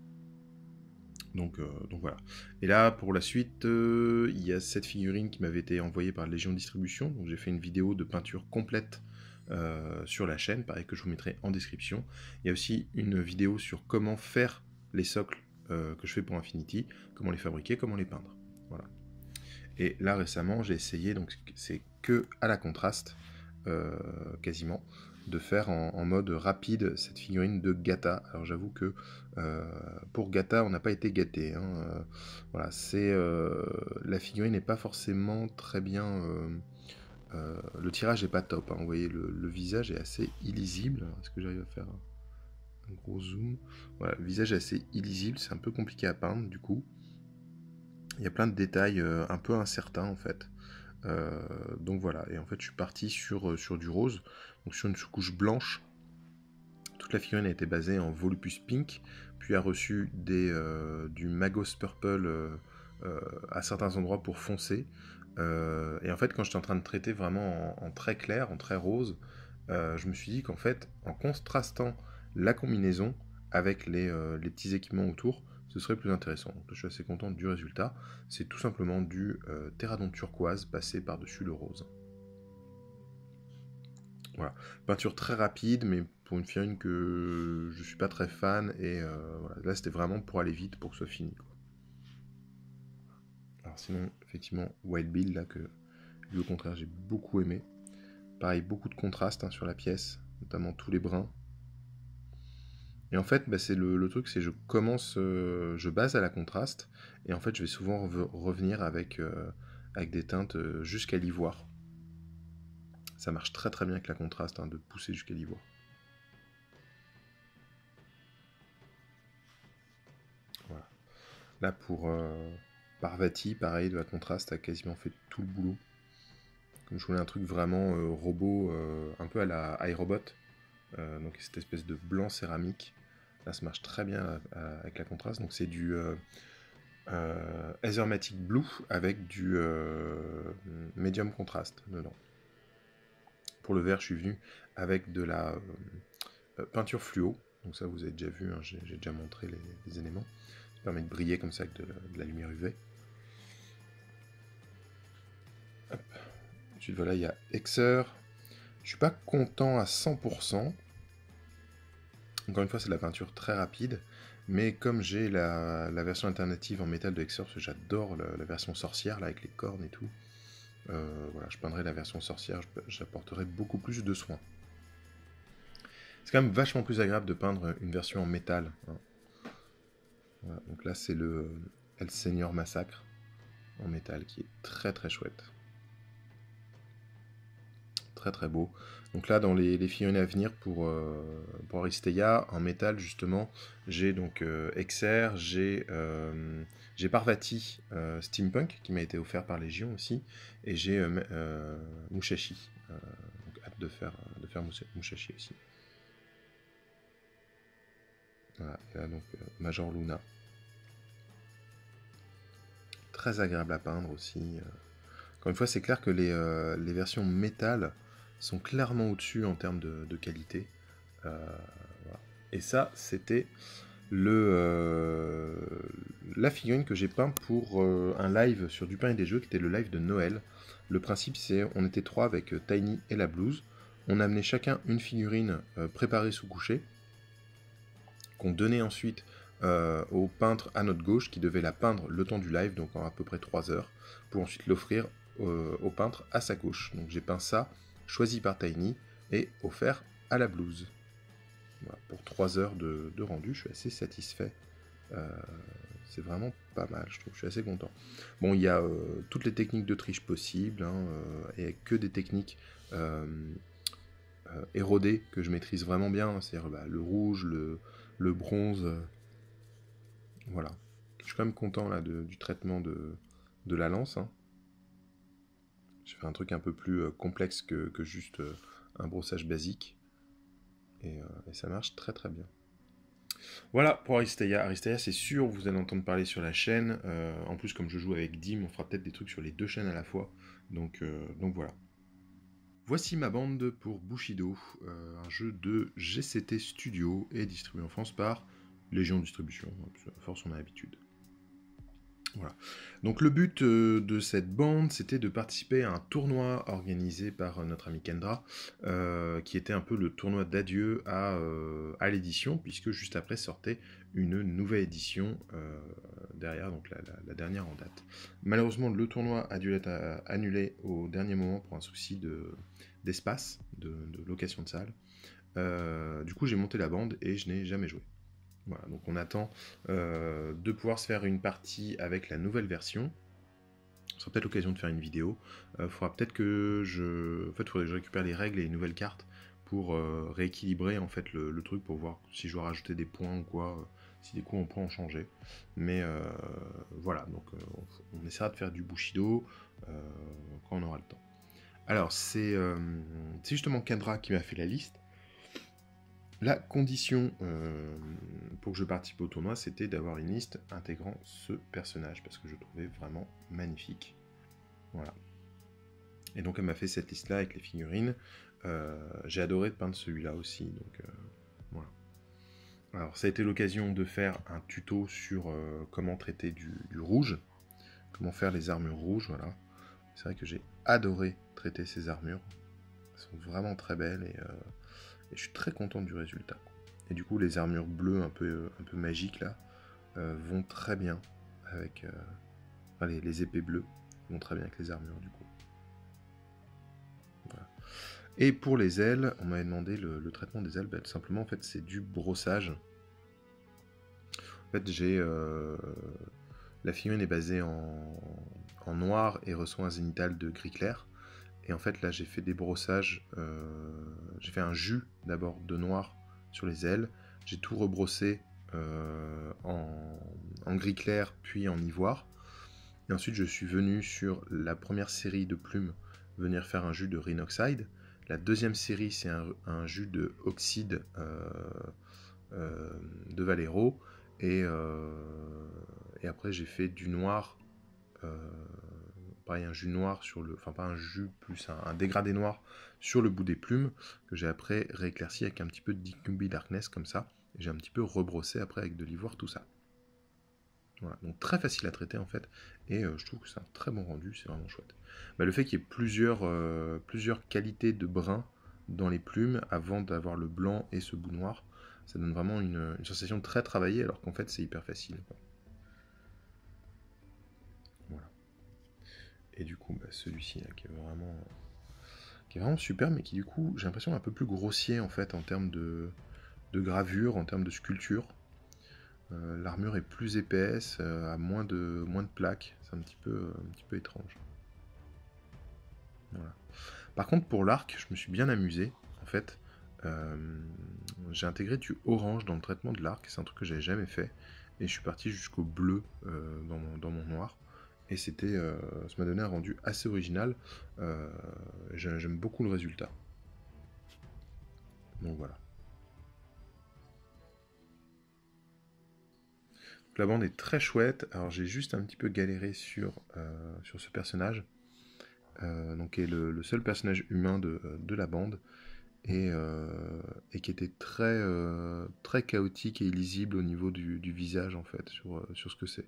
S1: Donc voilà. Et là, pour la suite, il y a cette figurine qui m'avait été envoyée par Légion Distribution. Donc j'ai fait une vidéo de peinture complète sur la chaîne, pareil que je vous mettrai en description. Il y a aussi une vidéo sur comment faire les socles que je fais pour Infinity, comment les fabriquer, comment les peindre. Voilà. Et là récemment, j'ai essayé, donc c'est que à la contraste, quasiment, de faire en mode rapide cette figurine de Gata. Alors j'avoue que pour Gata, on n'a pas été gâté. Hein. Voilà, la figurine n'est pas forcément très bien. Le tirage n'est pas top. Hein. Vous voyez, le visage est assez illisible. Est-ce que j'arrive à faire un gros zoom? Voilà, le visage est assez illisible. C'est un peu compliqué à peindre du coup. Il y a plein de détails un peu incertains en fait. Donc voilà, et en fait je suis parti sur du rose, donc sur une sous-couche blanche. Toute la figurine a été basée en Volupus Pink, puis a reçu du Magos Purple à certains endroits pour foncer. Et en fait quand j'étais en train de traiter vraiment en très clair, en très rose, je me suis dit qu'en fait en contrastant la combinaison avec les petits équipements autour, ce serait plus intéressant. Donc, je suis assez content du résultat. C'est tout simplement du terradon turquoise passé par-dessus le rose. Voilà. Peinture très rapide, mais pour une figurine que je suis pas très fan. Et voilà. Là, c'était vraiment pour aller vite, pour que ce soit fini, quoi. Alors sinon, effectivement, Wild Bill, là, que lui, au contraire, j'ai beaucoup aimé. Pareil, beaucoup de contraste hein, sur la pièce, notamment tous les bruns. Et en fait, bah, c'est le truc, c'est je base à la contraste, et en fait, je vais souvent revenir avec des teintes jusqu'à l'ivoire. Ça marche très très bien avec la contraste, hein, de pousser jusqu'à l'ivoire. Voilà. Là, pour Parvati, pareil, de la contraste a quasiment fait tout le boulot. Comme je voulais un truc vraiment robot, un peu à la iRobot, donc cette espèce de blanc céramique. Là, ça marche très bien avec la contraste. Donc c'est du Ethermatic Blue avec du Medium Contrast dedans. Pour le vert, je suis venu avec de la peinture fluo. Donc ça, vous avez déjà vu, hein, j'ai déjà montré les éléments. Ça permet de briller comme ça avec de la lumière UV. Hop. Ensuite, voilà, il y a Hexer. Je suis pas content à 100%. Encore une fois, c'est de la peinture très rapide. Mais comme j'ai la version alternative en métal de Hexer, parce que j'adore la version sorcière, là, avec les cornes et tout, voilà, je peindrai la version sorcière, j'apporterai beaucoup plus de soin. C'est quand même vachement plus agréable de peindre une version en métal. Hein. Voilà, donc là, c'est le El Seigneur Massacre en métal qui est très très chouette. Très très beau. Donc là, dans les figurines à venir pour Aristeia, en métal justement, j'ai donc Hexer, j'ai Parvati Steampunk qui m'a été offert par Légion aussi, et j'ai Mushashi. Donc hâte de faire Mushashi aussi. Voilà, là donc Major Luna. Très agréable à peindre aussi. Encore une fois, c'est clair que les versions métal sont clairement au-dessus en termes de qualité. Voilà. Et ça, c'était la figurine que j'ai peint pour un live sur Du pain et des jeux, qui était le live de Noël. Le principe, c'est on était 3 avec Tiny et la blouse. On amenait chacun une figurine préparée sous coucher, qu'on donnait ensuite au peintre à notre gauche, qui devait la peindre le temps du live, donc en à peu près 3 heures, pour ensuite l'offrir au peintre à sa gauche. Donc j'ai peint ça, choisi par Tiny, et offert à la blouse. Voilà, pour 3 heures de rendu, je suis assez satisfait. C'est vraiment pas mal, je trouve. Je suis assez content. Bon, il y a toutes les techniques de triche possibles, hein, et que des techniques érodées que je maîtrise vraiment bien. C'est-à-dire le rouge, le bronze. Voilà. Je suis quand même content là, du traitement de la lance. Hein. J'ai fait un truc un peu plus complexe que juste un brossage basique. Et ça marche très très bien. Voilà pour Aristeia. Aristeia, c'est sûr, vous allez entendre parler sur la chaîne. En plus, comme je joue avec Dim, on fera peut-être des trucs sur les 2 chaînes à la fois. Donc voilà. Voici ma bande pour Bushido, un jeu de GCT Studio et distribué en France par Légion Distribution. À force, on a l'habitude. Voilà. Donc le but de cette bande, c'était de participer à un tournoi organisé par notre ami Kendra, qui était un peu le tournoi d'adieu à l'édition, puisque juste après sortait une nouvelle édition derrière, donc la dernière en date. Malheureusement, le tournoi a dû être annulé au dernier moment pour un souci d'espace, de location de salle. Du coup, j'ai monté la bande et je n'ai jamais joué. Voilà, donc on attend de pouvoir se faire une partie avec la nouvelle version. Ce sera peut-être l'occasion de faire une vidéo. Faudra peut-être que je... En fait, il faudrait que je récupère les règles et les nouvelles cartes pour rééquilibrer en fait le truc, pour voir si je dois rajouter des points ou quoi, si des coups en points ont changé. Mais voilà, donc on essaiera de faire du Bushido quand on aura le temps. Alors, c'est justement Kendra qui m'a fait la liste. La condition pour que je participe au tournoi, c'était d'avoir une liste intégrant ce personnage, parce que je le trouvais vraiment magnifique. Voilà. Et donc elle m'a fait cette liste-là avec les figurines. J'ai adoré de peindre celui-là aussi, donc voilà. Alors ça a été l'occasion de faire un tuto sur comment traiter du rouge, comment faire les armures rouges, voilà. C'est vrai que j'ai adoré traiter ces armures. Elles sont vraiment très belles et je suis très content du résultat. Et du coup, les armures bleues un peu magiques là vont très bien avec enfin, les épées bleues vont très bien avec les armures du coup. Voilà. Et pour les ailes, on m'avait demandé le traitement des ailes. Bah, tout simplement, en fait, c'est du brossage. En fait, j'ai la figurine est basée en noir et reçoit un zénithal de gris clair. Et en fait, là, j'ai fait des brossages. J'ai fait un jus d'abord de noir sur les ailes. J'ai tout rebrossé en gris clair, puis en ivoire. Et ensuite, je suis venu sur la première série de plumes, venir faire un jus de Rhinoxide. La deuxième série, c'est un jus de Oxyde de Valero. Et après, j'ai fait du noir. Pareil, un jus noir sur le... Enfin, pas un jus, plus un dégradé noir sur le bout des plumes, que j'ai après rééclairci avec un petit peu de Dicumbi Darkness, comme ça. Et j'ai un petit peu rebrossé après avec de l'ivoire, tout ça. Voilà, donc très facile à traiter en fait, et je trouve que c'est un très bon rendu, c'est vraiment chouette. Bah, le fait qu'il y ait plusieurs qualités de brun dans les plumes avant d'avoir le blanc et ce bout noir, ça donne vraiment une sensation très travaillée, alors qu'en fait c'est hyper facile. Voilà. Et du coup, bah, celui-ci là, qui est vraiment super, mais qui du coup, j'ai l'impression un peu plus grossier en fait en termes de gravure, en termes de sculpture. L'armure est plus épaisse, a moins de plaques, c'est un petit peu étrange. Voilà. Par contre, pour l'arc, je me suis bien amusé. En fait, j'ai intégré du orange dans le traitement de l'arc, c'est un truc que j'avais jamais fait, et je suis parti jusqu'au bleu dans mon noir. Et ça m'a donné un rendu assez original. J'aime beaucoup le résultat. Donc voilà. La bande est très chouette. Alors j'ai juste un petit peu galéré sur ce personnage, donc qui est le seul personnage humain de la bande. et qui était très chaotique et illisible au niveau du visage en fait, sur ce que c'est.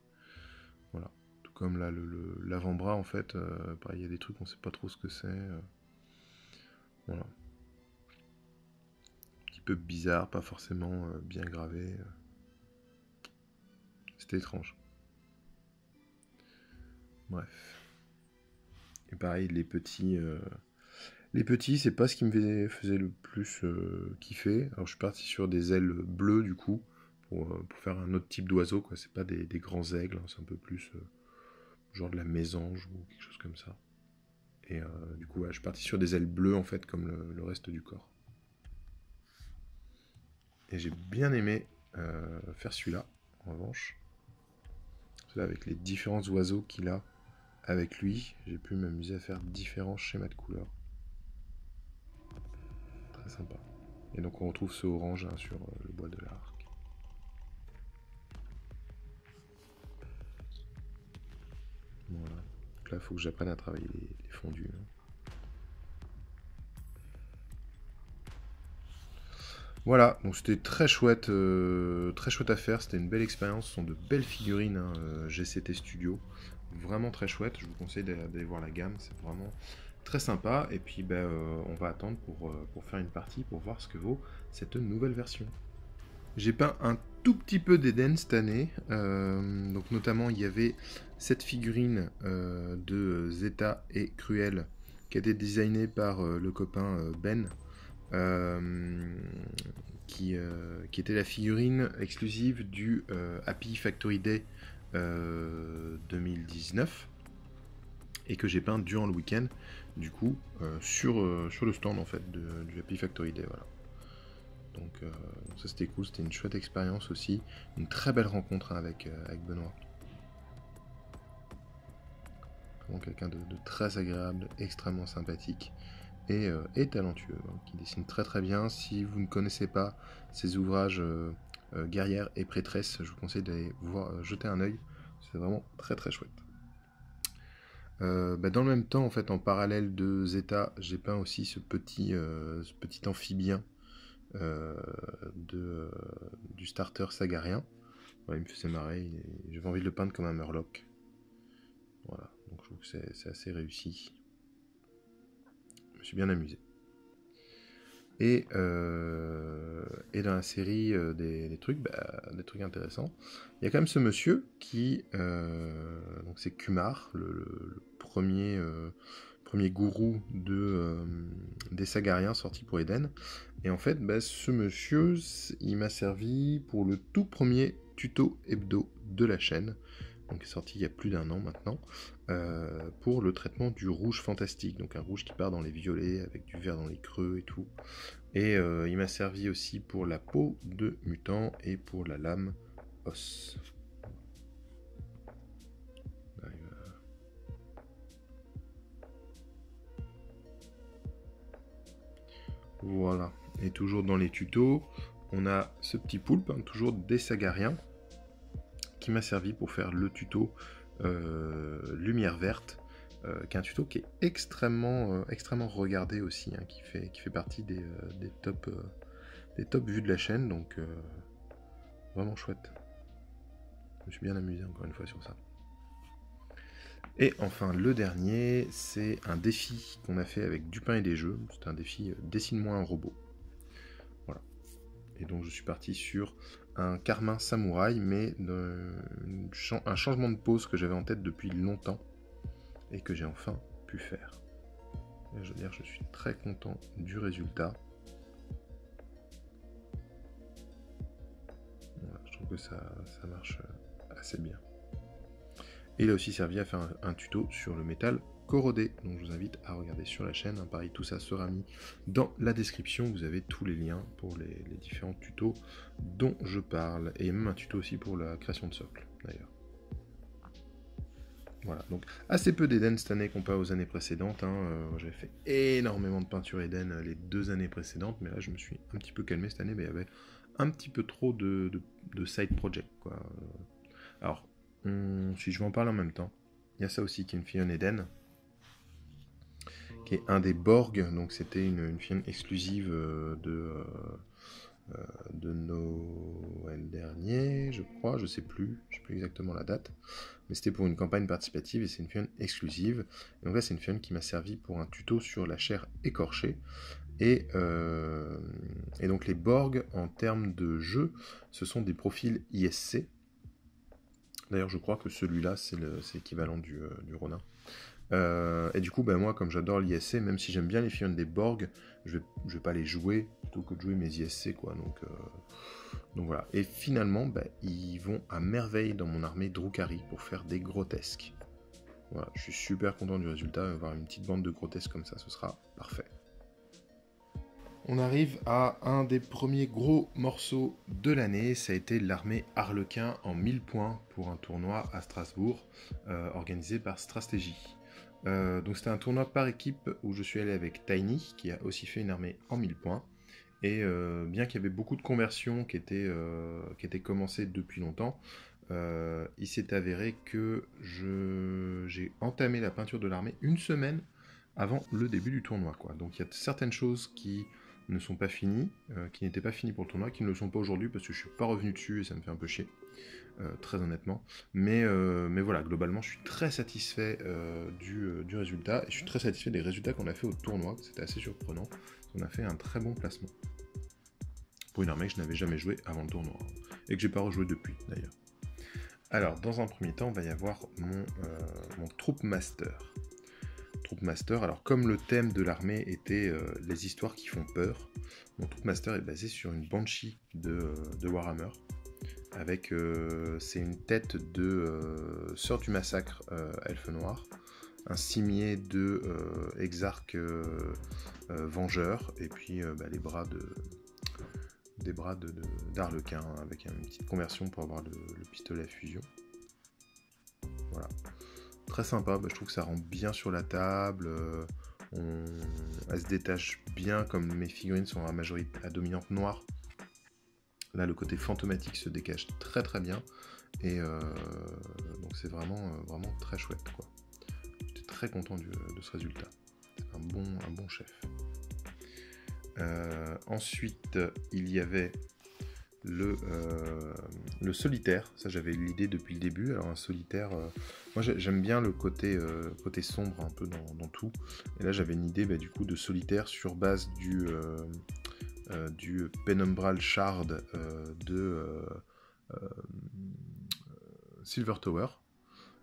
S1: Voilà. Tout comme là, l'avant-bras en fait, pareil, il y a des trucs on sait pas trop ce que c'est. Voilà. Un petit peu bizarre, pas forcément bien gravé. C'était étrange. Bref. Et pareil, les petits, c'est pas ce qui me faisait le plus kiffer. Alors je suis parti sur des ailes bleues du coup, pour faire un autre type d'oiseau, quoi. C'est pas des grands aigles, hein, c'est un peu plus genre de la mésange ou quelque chose comme ça. Et du coup, ouais, je suis parti sur des ailes bleues en fait, comme le reste du corps. Et j'ai bien aimé faire celui-là, en revanche. Celui-là avec les différents oiseaux qu'il a avec lui, j'ai pu m'amuser à faire différents schémas de couleurs. Très sympa. Et donc on retrouve ce orange hein, sur le bois de l'arc. Voilà. Donc là, il faut que j'apprenne à travailler les fondus. Hein. Voilà, donc c'était très chouette à faire, c'était une belle expérience, ce sont de belles figurines hein, GCT Studio, vraiment très chouette, je vous conseille d'aller voir la gamme, c'est vraiment très sympa, et puis ben, on va attendre pour faire une partie, pour voir ce que vaut cette nouvelle version. J'ai peint un tout petit peu d'Eden cette année, donc notamment il y avait cette figurine de Zeta et Cruel qui a été designée par le copain Ben, qui était la figurine exclusive du Happy Factory Day 2019 et que j'ai peint durant le week-end du coup sur le stand en fait du Happy Factory Day. Voilà. Donc ça c'était cool, c'était une chouette expérience aussi, une très belle rencontre hein, avec Benoît. Vraiment quelqu'un de très agréable, extrêmement sympathique et talentueux, hein, qui dessine très très bien. Si vous ne connaissez pas ses ouvrages Guerrière et Prêtresse, je vous conseille d'aller jeter un œil, c'est vraiment très très chouette. Dans le même temps, en fait, en parallèle de Zeta, j'ai peint aussi ce petit amphibien du starter sagarien. Voilà, il me faisait marrer, j'avais envie de le peindre comme un Murloc. Voilà, donc je trouve que c'est assez réussi. Je me suis bien amusé. Et dans la série des trucs intéressants, il y a quand même ce monsieur qui, donc c'est Kumar, le premier gourou des Sagariens sorti pour Eden. Et en fait, ce monsieur, il m'a servi pour le tout premier tuto hebdo de la chaîne, donc est sorti il y a plus d'1 an maintenant, pour le traitement du rouge fantastique, donc un rouge qui part dans les violets avec du vert dans les creux et tout. Et il m'a servi aussi pour la peau de mutant et pour la lame os. Voilà. Et toujours dans les tutos, on a ce petit poulpe, hein, toujours des Sagariens, qui m'a servi pour faire le tuto lumière verte, qui est un tuto qui est extrêmement regardé aussi, hein, qui fait partie des top vues de la chaîne, donc vraiment chouette. Je me suis bien amusé encore une fois sur ça. Et enfin le dernier, c'est un défi qu'on a fait avec du pain et des jeux. C'est un défi dessine-moi un robot. Voilà. Et donc je suis parti sur un Carmin Samouraï, mais un changement de pose que j'avais en tête depuis longtemps et que j'ai enfin pu faire. Et je veux dire, je suis très content du résultat. Voilà, je trouve que ça marche assez bien. Et il a aussi servi à faire un tuto sur le métal corrodé, donc je vous invite à regarder sur la chaîne. Pareil, tout ça sera mis dans la description, vous avez tous les liens pour les différents tutos dont je parle, et même un tuto aussi pour la création de socle, d'ailleurs. Voilà, donc assez peu d'Eden cette année comparé aux années précédentes. J'avais fait énormément de peinture Eden les 2 années précédentes, mais là je me suis un petit peu calmé cette année, mais il y avait un petit peu trop de side project, quoi. Alors, si je vais en parler en même temps, il y a ça aussi qui est une fille en Eden, qui est un des Borg, donc c'était une figurine exclusive de Noël dernier, je crois, je sais plus exactement la date, mais c'était pour une campagne participative et c'est une figurine exclusive. Et donc là, c'est une figurine qui m'a servi pour un tuto sur la chair écorchée. Et donc les Borg, en termes de jeu, ce sont des profils ISC. D'ailleurs, je crois que celui-là, c'est l'équivalent du Ronin. Et du coup, ben, moi, comme j'adore l'ISC, même si j'aime bien les figurines des Borg, je vais pas les jouer plutôt que de jouer mes ISC, quoi. Donc voilà. Et finalement, ben, ils vont à merveille dans mon armée Drukhari pour faire des grotesques. Voilà, je suis super content du résultat. Avoir une petite bande de grotesques comme ça, ce sera parfait. On arrive à un des premiers gros morceaux de l'année, ça a été l'armée Harlequin en 1000 points pour un tournoi à Strasbourg, organisé par Stratégie. Donc c'était un tournoi par équipe où je suis allé avec Tiny, qui a aussi fait une armée en 1000 points. Et bien qu'il y avait beaucoup de conversions qui étaient commencées depuis longtemps, il s'est avéré que j'ai entamé la peinture de l'armée une semaine avant le début du tournoi, quoi. Donc il y a certaines choses qui ne sont pas finies, qui n'étaient pas finies pour le tournoi, qui ne le sont pas aujourd'hui parce que je suis pas revenu dessus et ça me fait un peu chier, très honnêtement. Mais voilà, globalement, je suis très satisfait du résultat et je suis très satisfait des résultats qu'on a fait au tournoi. C'était assez surprenant. On a fait un très bon placement pour une armée que je n'avais jamais joué avant le tournoi et que j'ai pas rejoué depuis d'ailleurs. Alors, dans un premier temps, on va y avoir mon Troop Master. Troop Master, alors comme le thème de l'armée était les histoires qui font peur, mon Troop Master est basé sur une Banshee de Warhammer, avec, c'est une tête de Sœur du Massacre Elfe Noir, un cimier de Exarque Vengeur, et puis les bras d'Arlequin, avec une petite conversion pour avoir le pistolet à fusion. Voilà. Très sympa, je trouve que ça rend bien sur la table, elle se détache bien, comme mes figurines sont à majorité à dominante noire. Là, le côté fantomatique se dégage très très bien, et donc c'est vraiment très chouette, quoi. J'étais très content de ce résultat. C'est un bon chef. Ensuite, il y avait le solitaire. Ça, j'avais l'idée depuis le début. Alors un solitaire, moi j'aime bien le côté sombre un peu dans tout. Et là, j'avais une idée du coup de solitaire sur base du Penumbral Shard de Silver Tower.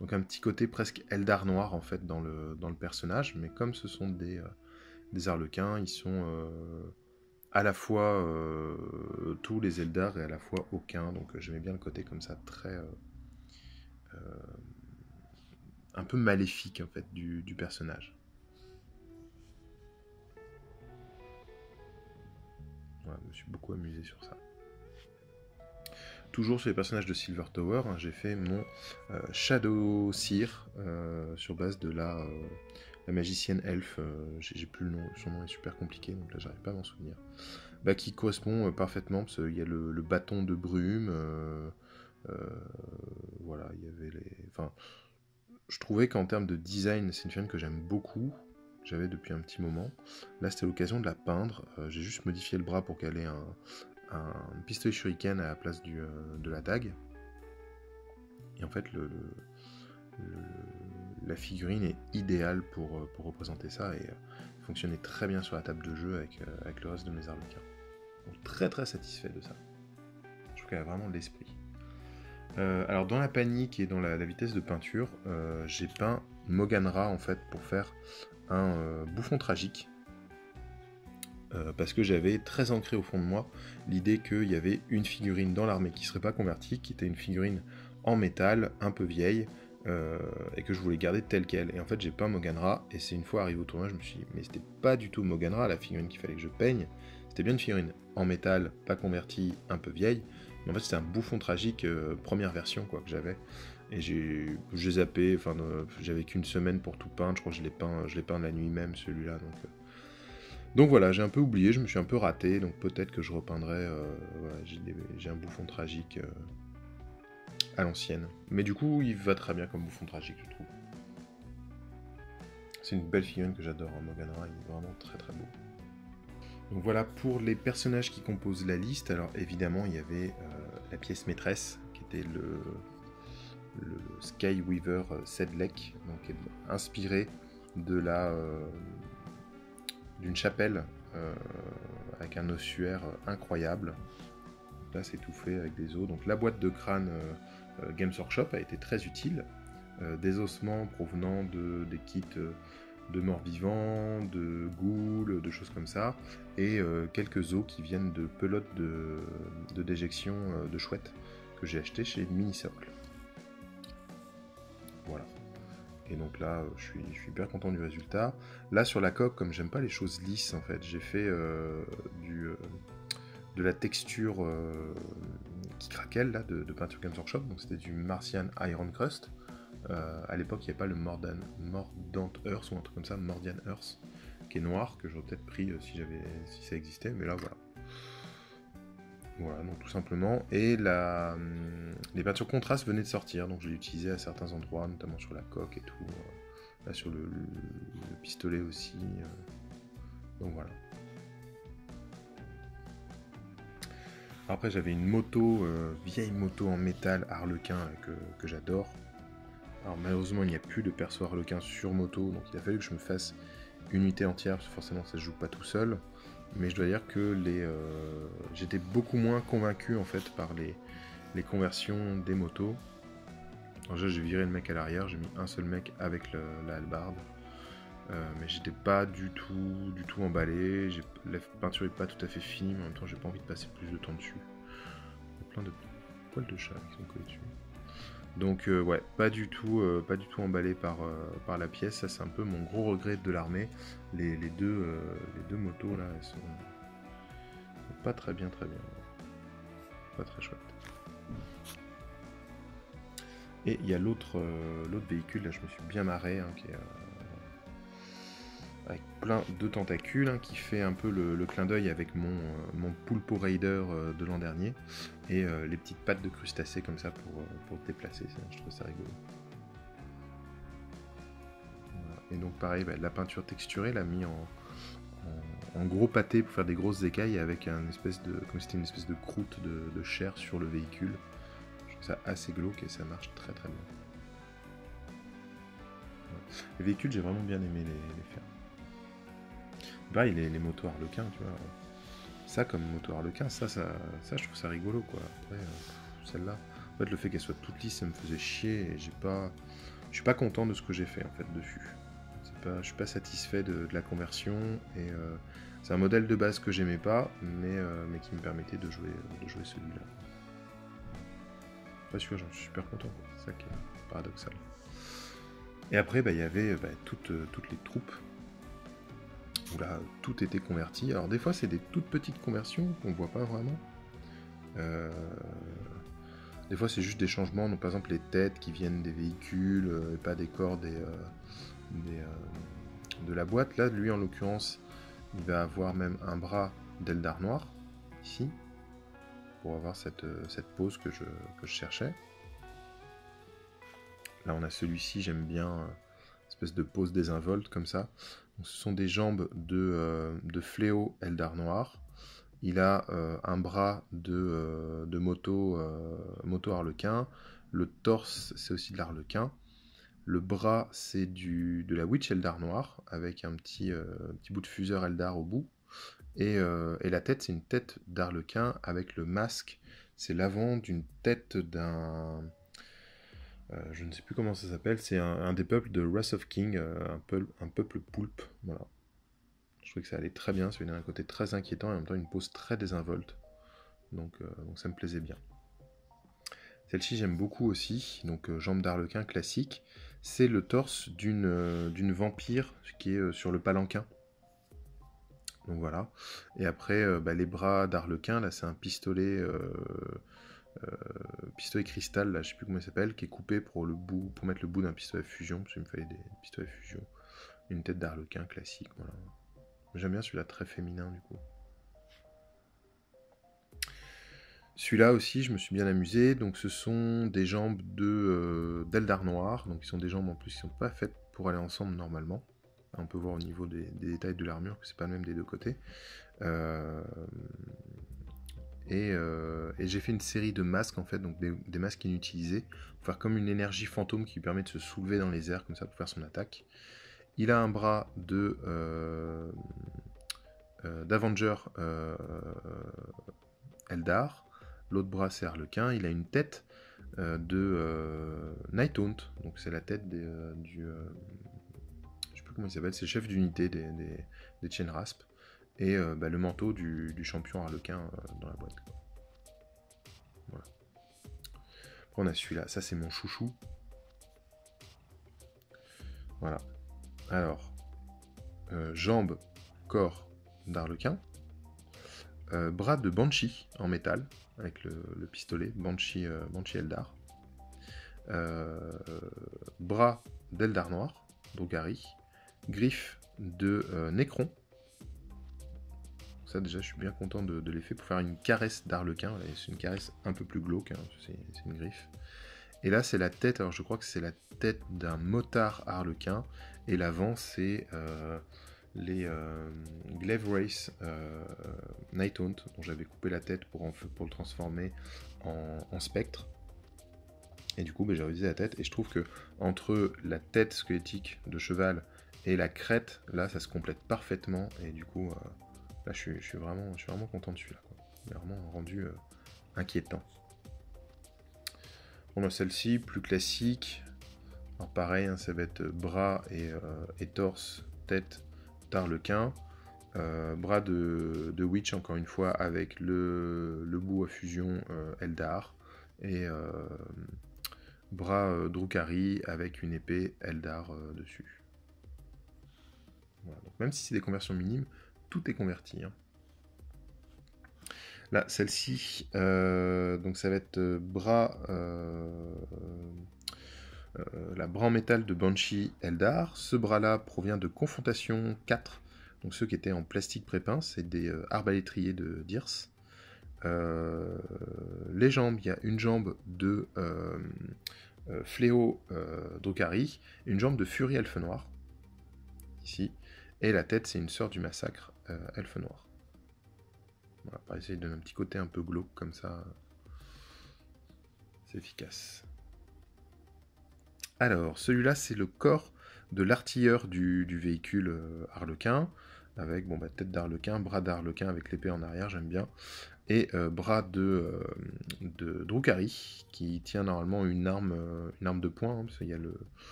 S1: Donc un petit côté presque Eldar noir en fait dans le personnage, mais comme ce sont des Harlequins, ils sont à la fois tous les Eldar et à la fois aucun, donc j'aimais bien le côté comme ça, très un peu maléfique en fait du personnage. Voilà, je me suis beaucoup amusé sur ça. Toujours sur les personnages de Silver Tower, hein, j'ai fait mon Shadow Seer sur base de la magicienne elfe, j'ai plus le nom, son nom est super compliqué, donc là j'arrive pas à m'en souvenir. Qui correspond parfaitement, parce qu'il y a le bâton de brume, voilà, il y avait les... Enfin, je trouvais qu'en termes de design, c'est une figurine que j'aime beaucoup, j'avais depuis un petit moment. Là, c'était l'occasion de la peindre, j'ai juste modifié le bras pour qu'elle ait un pistolet shuriken à la place de la dague. Et en fait, la figurine est idéale pour représenter ça et fonctionnait très bien sur la table de jeu avec le reste de mes Harlequins. Donc très très satisfait de ça. Je trouve qu'elle a vraiment de l'esprit. Alors dans la panique et dans la vitesse de peinture, j'ai peint Moganra en fait pour faire un bouffon tragique. Parce que j'avais très ancré au fond de moi l'idée qu'il y avait une figurine dans l'armée qui ne serait pas convertie, qui était une figurine en métal, un peu vieille, et que je voulais garder telle qu'elle. Et en fait, j'ai peint Moganra, et c'est une fois arrivé au tournoi, je me suis dit, mais c'était pas du tout Moganra, la figurine qu'il fallait que je peigne, c'était bien une figurine en métal, pas convertie, un peu vieille, mais en fait, c'était un bouffon tragique, première version, quoi, que j'avais. Et j'ai zappé, enfin, j'avais qu'une semaine pour tout peindre, je crois que je l'ai peint la nuit même, celui-là, donc voilà, j'ai un peu oublié, je me suis un peu raté, donc peut-être que je repeindrai, voilà, j'ai un bouffon tragique à l'ancienne. Mais du coup, il va très bien comme bouffon tragique, je trouve. C'est une belle figurine que j'adore, hein. Morganera, il est vraiment très très beau. Donc voilà pour les personnages qui composent la liste. Alors évidemment, il y avait la pièce maîtresse, qui était le Skyweaver Sedlec, donc inspiré de d'une chapelle avec un ossuaire incroyable. Là, c'est tout fait avec des os. Donc la boîte de crâne Games Workshop a été très utile. Des ossements provenant des kits de morts-vivants, de ghouls, de choses comme ça, et quelques os qui viennent de pelotes de déjection de chouettes que j'ai acheté chez Mini-Circle. Voilà. Et donc là, je suis bien content du résultat. Là, sur la coque, comme j'aime pas les choses lisses, en fait, j'ai fait de la texture qui craquelle, là, de peinture Games Workshop. Donc c'était du Martian Iron Crust. À l'époque, il n'y avait pas le Mordant Earth ou un truc comme ça, Mordian Earth, qui est noir, que j'aurais peut-être pris si ça existait, mais là, voilà. Voilà, donc tout simplement. Et les peintures contraste venaient de sortir, donc je l'ai utilisé à certains endroits, notamment sur la coque et tout. Là, sur le pistolet aussi. Donc voilà. Après, j'avais une moto, vieille moto en métal Harlequin que j'adore. Alors malheureusement, il n'y a plus de perso Harlequin sur moto, donc il a fallu que je me fasse une unité entière, parce que forcément ça se joue pas tout seul. Mais je dois dire que j'étais beaucoup moins convaincu en fait par les conversions des motos. Alors j'ai viré le mec à l'arrière, j'ai mis un seul mec avec la hallebarde. Mais j'étais pas du tout emballé. La peinture est pas tout à fait fine, mais en même temps j'ai pas envie de passer plus de temps dessus. Il y a plein de poils de chat qui sont collés dessus. Donc ouais, pas du tout emballé par la pièce. Ça c'est un peu mon gros regret de l'armée. Les deux motos là, elles sont pas très bien. Pas très chouette. Et il y a l'autre véhicule, là je me suis bien marré, hein, qui est avec plein de tentacules, hein, qui fait un peu le clin d'œil avec mon Pulpo Raider de l'an dernier, et les petites pattes de crustacés comme ça pour te déplacer, je trouve ça rigolo. Voilà. Et donc pareil, la peinture texturée l'a mis en gros pâté pour faire des grosses écailles avec comme si c'était une espèce de croûte de chair sur le véhicule. Je trouve ça assez glauque et ça marche très très bien. Voilà. Les véhicules, j'ai vraiment bien aimé les faire. Pareil, les motos Harlequin, tu vois. Ça, comme moto Harlequin, ça, je trouve ça rigolo, quoi. Après, celle-là, en fait, le fait qu'elle soit toute lisse, ça me faisait chier, et je suis pas content de ce que j'ai fait, en fait, dessus. Je suis pas satisfait de la conversion, et c'est un modèle de base que j'aimais pas, mais qui me permettait de jouer celui-là. Pas sûr, j'en suis super content, quoi. C'est ça qui est paradoxal. Et après, il y avait toutes les troupes, où là, tout était converti. Alors des fois, c'est des toutes petites conversions qu'on voit pas vraiment. Des fois, c'est juste des changements. Donc, par exemple, les têtes qui viennent des véhicules, et pas des corps de la boîte. Là, lui, en l'occurrence, il va avoir même un bras d'Eldar noir, ici, pour avoir cette pose que je cherchais. Là, on a celui-ci, j'aime bien, espèce de pose désinvolte, comme ça. Donc, ce sont des jambes de Fléau Eldar noir. Il a un bras de moto Harlequin. Le torse, c'est aussi de l'Harlequin. Le bras, c'est de la Witch Eldar noir, avec un petit bout de fuseur Eldar au bout. Et la tête, c'est une tête d'Harlequin avec le masque. C'est l'avant d'une tête d'un... je ne sais plus comment ça s'appelle. C'est un des peuples de Wrath of King, un peuple poulpe. Voilà. Je trouvais que ça allait très bien, ça avait un côté très inquiétant et en même temps une pose très désinvolte. Donc ça me plaisait bien. Celle-ci j'aime beaucoup aussi, donc jambe d'Harlequin classique. C'est le torse d'une vampire qui est sur le palanquin. Donc voilà. Et après, les bras d'Harlequin, là c'est un pistolet cristal, là je sais plus comment il s'appelle, qui est coupé pour mettre le bout d'un pistolet à fusion, parce qu'il me fallait des pistolets à fusion. Une tête d'Harlequin classique, voilà. J'aime bien celui-là, très féminin du coup. Celui-là aussi, je me suis bien amusé. Donc ce sont des jambes d'Eldar noir. Donc ils sont des jambes en plus qui ne sont pas faites pour aller ensemble normalement. On peut voir au niveau des détails de l'armure que c'est pas le même des deux côtés. Et j'ai fait une série de masques en fait, donc des masques inutilisés, pour faire comme une énergie fantôme qui lui permet de se soulever dans les airs comme ça pour faire son attaque. Il a un bras d'Avenger Eldar, l'autre bras c'est Harlequin, il a une tête de Nighthaunt, donc c'est la tête du... je sais plus comment il s'appelle, c'est le chef d'unité des Chain Rasp, et le manteau du champion Harlequin dans la boîte. Voilà. Après on a celui-là, ça c'est mon chouchou. Voilà. Alors, jambes, corps d'Harlequin, bras de Banshee en métal, avec le pistolet, Banshee Eldar, bras d'Eldar Noir, Drukhari, griffes de Necron. Ça déjà je suis bien content de l'effet pour faire une caresse d'Harlequin, c'est une caresse un peu plus glauque, hein, c'est une griffe. Et là c'est la tête, alors je crois que c'est la tête d'un motard Harlequin, et l'avant c'est les Glaive Race Nighthaunt, dont j'avais coupé la tête pour le transformer en spectre. Et du coup j'ai révisé la tête, et je trouve que entre la tête squelettique de cheval et la crête, là ça se complète parfaitement, et du coup là je suis vraiment content de celui-là. Il est vraiment rendu inquiétant. On a celle-ci, plus classique. Alors pareil, hein, ça va être bras et torse, tête d'Harlequin. Bras de Witch, encore une fois, avec le bout à fusion Eldar. Et bras Drukhari avec une épée Eldar dessus. Voilà. Donc, même si c'est des conversions minimes, tout est converti. Hein. Là, celle-ci, donc ça va être la bras en métal de Banshee Eldar. Ce bras-là provient de Confrontation 4, donc ceux qui étaient en plastique prépince, c'est des arbalétriers de Dirs. Les jambes, il y a une jambe de Fléau Drukhari, une jambe de Fury Elfe Noir, ici, et la tête, c'est une sœur du massacre Elfe Noir. Voilà, pour essayer de donner un petit côté un peu glauque comme ça, c'est efficace. Alors, celui-là, c'est le corps de l'artilleur du véhicule Harlequin, avec tête d'Harlequin, bras d'Harlequin avec l'épée en arrière, j'aime bien, et bras de Drukhari, qui tient normalement une arme de poing, hein, parce qu'il y a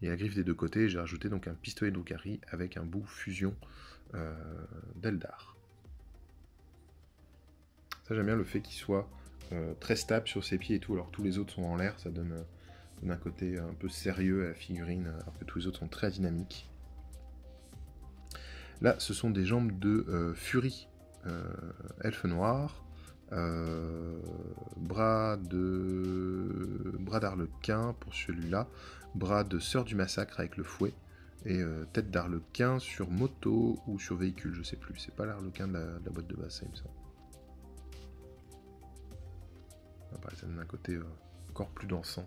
S1: la griffe des deux côtés. J'ai rajouté donc un pistolet Drukhari avec un bout fusion d'Eldar. Ça, j'aime bien le fait qu'il soit très stable sur ses pieds et tout, alors que tous les autres sont en l'air, ça donne un côté un peu sérieux à la figurine, alors que tous les autres sont très dynamiques. Là, ce sont des jambes de Fury Elfe Noir, bras d'Harlequin pour celui-là, bras de Sœur du Massacre avec le fouet, et tête d'Harlequin sur moto ou sur véhicule, je sais plus, c'est pas l'Harlequin de la boîte de base, ça il me semble. Ça donne un côté encore plus dansant.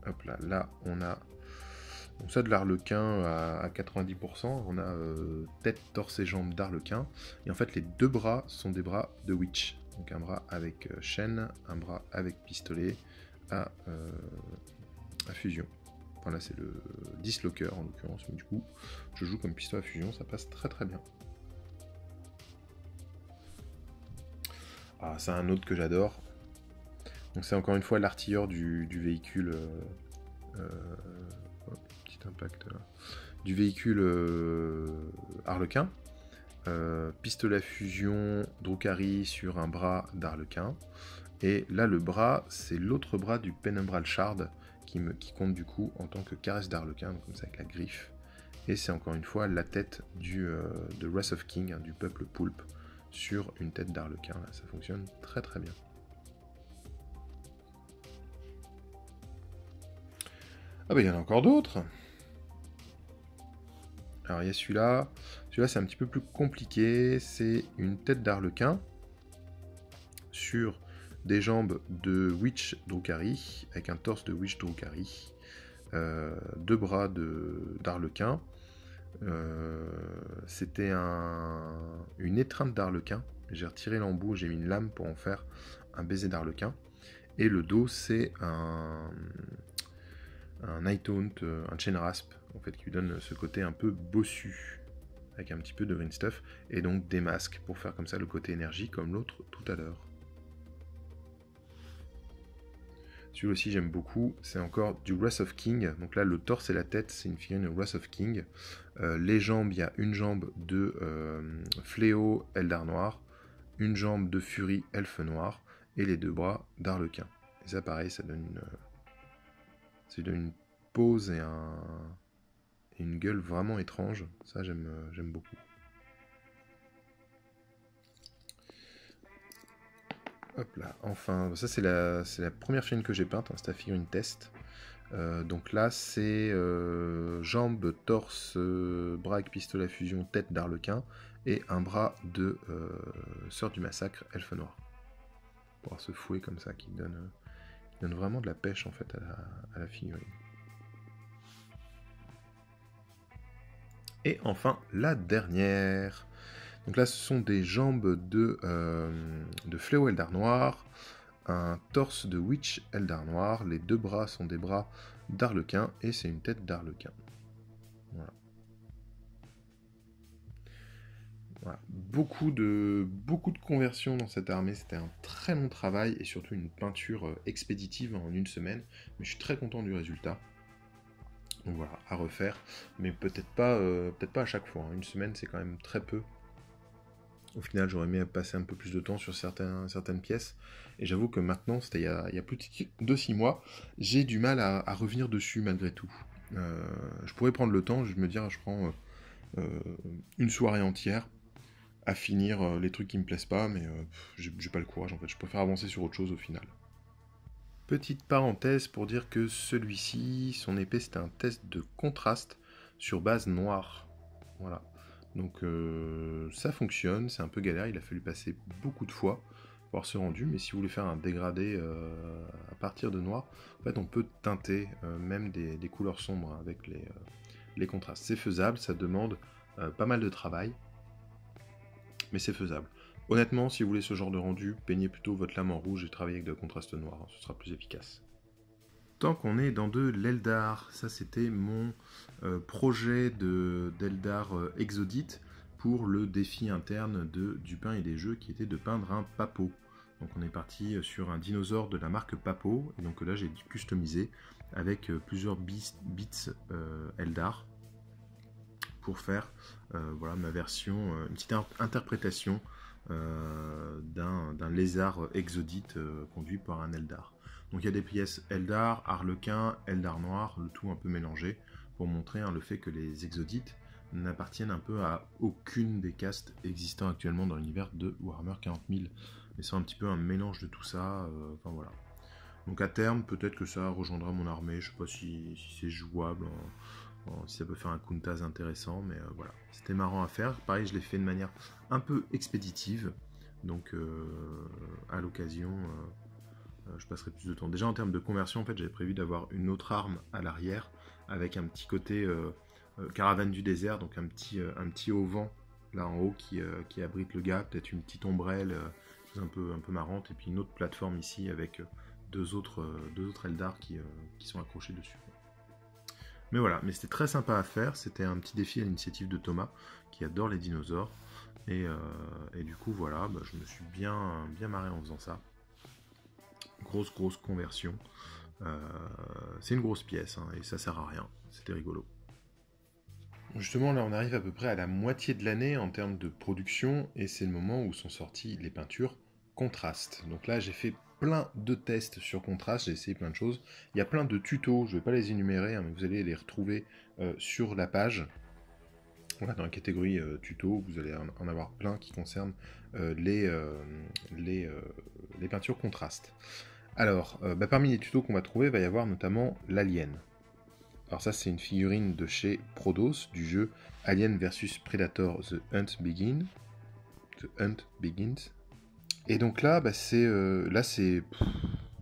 S1: Hop là, là on a ça de l'Harlequin à 90%, on a tête, torse et jambes d'Harlequin, et en fait les deux bras sont des bras de Witch, donc un bras avec chaîne, un bras avec pistolet à fusion. Voilà, c'est le Dislocker en l'occurrence, mais du coup je joue comme pistolet à fusion, ça passe très très bien. Ah, c'est un autre que j'adore. Donc c'est encore une fois l'artilleur du véhicule. Petit impact là. Du véhicule Harlequin. Pistolet à fusion Drukhari sur un bras d'Harlequin. Et là le bras, c'est l'autre bras du Penumbral Shard qui compte du coup en tant que caresse d'Harlequin, comme ça avec la griffe. Et c'est encore une fois la tête de Wrath of King, hein, du peuple poulpe, sur une tête d'Harlequin. Là, ça fonctionne très très bien. Ah bah il y en a encore d'autres. Alors il y a celui-là. Celui-là c'est un petit peu plus compliqué. C'est une tête d'Harlequin sur des jambes de Witch Drukhari, avec un torse de Witch Drukhari. 2 bras d'arlequin. C'était une étreinte d'arlequin. J'ai retiré l'embout, j'ai mis une lame pour en faire un baiser d'arlequin. Et le dos, c'est un night haunt, un chain rasp, en fait, qui lui donne ce côté un peu bossu, avec un petit peu de green stuff, et donc des masques pour faire comme ça le côté énergie, comme l'autre tout à l'heure. Celui-là aussi j'aime beaucoup, c'est encore du Wrath of King. Donc là le torse et la tête c'est une figurine Wrath of King. Les jambes, il y a une jambe de Fléau Eldar Noir, une jambe de Fury Elfe Noir, et les 2 bras d'Arlequin. Et ça pareil, ça donne une pose et une gueule vraiment étrange. Ça j'aime beaucoup. Hop là, enfin, ça c'est la première figurine que j'ai peinte, hein, c'est la figurine test. Donc là c'est jambes, torse, bras avec pistolet à fusion, tête d'arlequin, et un bras de Sœur du Massacre, Elfe Noir. Pour avoir ce fouet comme ça qui donne vraiment de la pêche en fait à la figurine. Et enfin la dernière. Donc là, ce sont des jambes de Fléau Eldar Noir, un torse de Witch Eldar Noir, les 2 bras sont des bras d'Arlequin, et c'est une tête d'Arlequin. Voilà. Voilà. Beaucoup de conversions dans cette armée, c'était un très long travail, et surtout une peinture expéditive en une semaine, mais je suis très content du résultat. Donc voilà, à refaire, mais peut-être pas à chaque fois, hein. Une semaine, c'est quand même très peu. Au final, j'aurais aimé passer un peu plus de temps sur certaines pièces. Et j'avoue que maintenant, c'était il y a plus de 6 mois, j'ai du mal à revenir dessus malgré tout. Je pourrais prendre le temps, je me dire, je prends une soirée entière à finir les trucs qui me plaisent pas, mais j'ai pas le courage en fait. Je préfère avancer sur autre chose au final. Petite parenthèse pour dire que celui-ci, son épée, c'était un test de contraste sur base noire. Voilà. Donc ça fonctionne, c'est un peu galère, il a fallu passer beaucoup de fois pour avoir ce rendu, mais si vous voulez faire un dégradé à partir de noir, en fait on peut teinter même des couleurs sombres avec les contrastes. C'est faisable, ça demande pas mal de travail, mais c'est faisable. Honnêtement, si vous voulez ce genre de rendu, peignez plutôt votre lame en rouge et travaillez avec de contraste noir, hein, ce sera plus efficace. Tant qu'on est dans de l'Eldar, ça c'était mon projet d'Eldar Exodite pour le défi interne de Du pain et des jeux qui était de peindre un Papo. Donc on est parti sur un dinosaure de la marque Papo, et donc là j'ai customisé avec plusieurs bits Eldar pour faire voilà, ma version, une petite interprétation d'un lézard exodite conduit par un Eldar. Donc il y a des pièces Eldar, Arlequin, Eldar Noir, le tout un peu mélangé, pour montrer le fait que les exodites n'appartiennent un peu à aucune des castes existant actuellement dans l'univers de Warhammer 40 000. Mais c'est un petit peu un mélange de tout ça, enfin voilà. Donc à terme, peut-être que ça rejoindra mon armée, je sais pas si c'est jouable, si ça peut faire un Kuntaz intéressant, mais voilà. C'était marrant à faire, pareil je l'ai fait de manière un peu expéditive, donc à l'occasion... je passerai plus de temps. Déjà en termes de conversion, en fait, j'avais prévu d'avoir une autre arme à l'arrière avec un petit côté caravane du désert, donc un petit auvent là en haut qui abrite le gars, peut-être une petite ombrelle un peu marrante, et puis une autre plateforme ici avec deux autres Eldar qui sont accrochés dessus. Mais voilà, mais c'était très sympa à faire, c'était un petit défi à l'initiative de Thomas qui adore les dinosaures, et du coup voilà, bah, je me suis bien marré en faisant ça. Grosse conversion. C'est une grosse pièce, hein, et ça sert à rien. C'était rigolo. Justement, là, on arrive à peu près à la moitié de l'année en termes de production, et c'est le moment où sont sorties les peintures contraste. Donc là, j'ai fait plein de tests sur contraste, j'ai essayé plein de choses. Il y a plein de tutos, je ne vais pas les énumérer, hein, mais vous allez les retrouver sur la page. Voilà, dans la catégorie tuto, vous allez en avoir plein qui concernent les peintures contraste. Alors, parmi les tutos qu'on va trouver, il va y avoir notamment l'Alien. Alors ça, c'est une figurine de chez Prodos, du jeu Alien vs Predator The Hunt Begins. Et donc là, c'est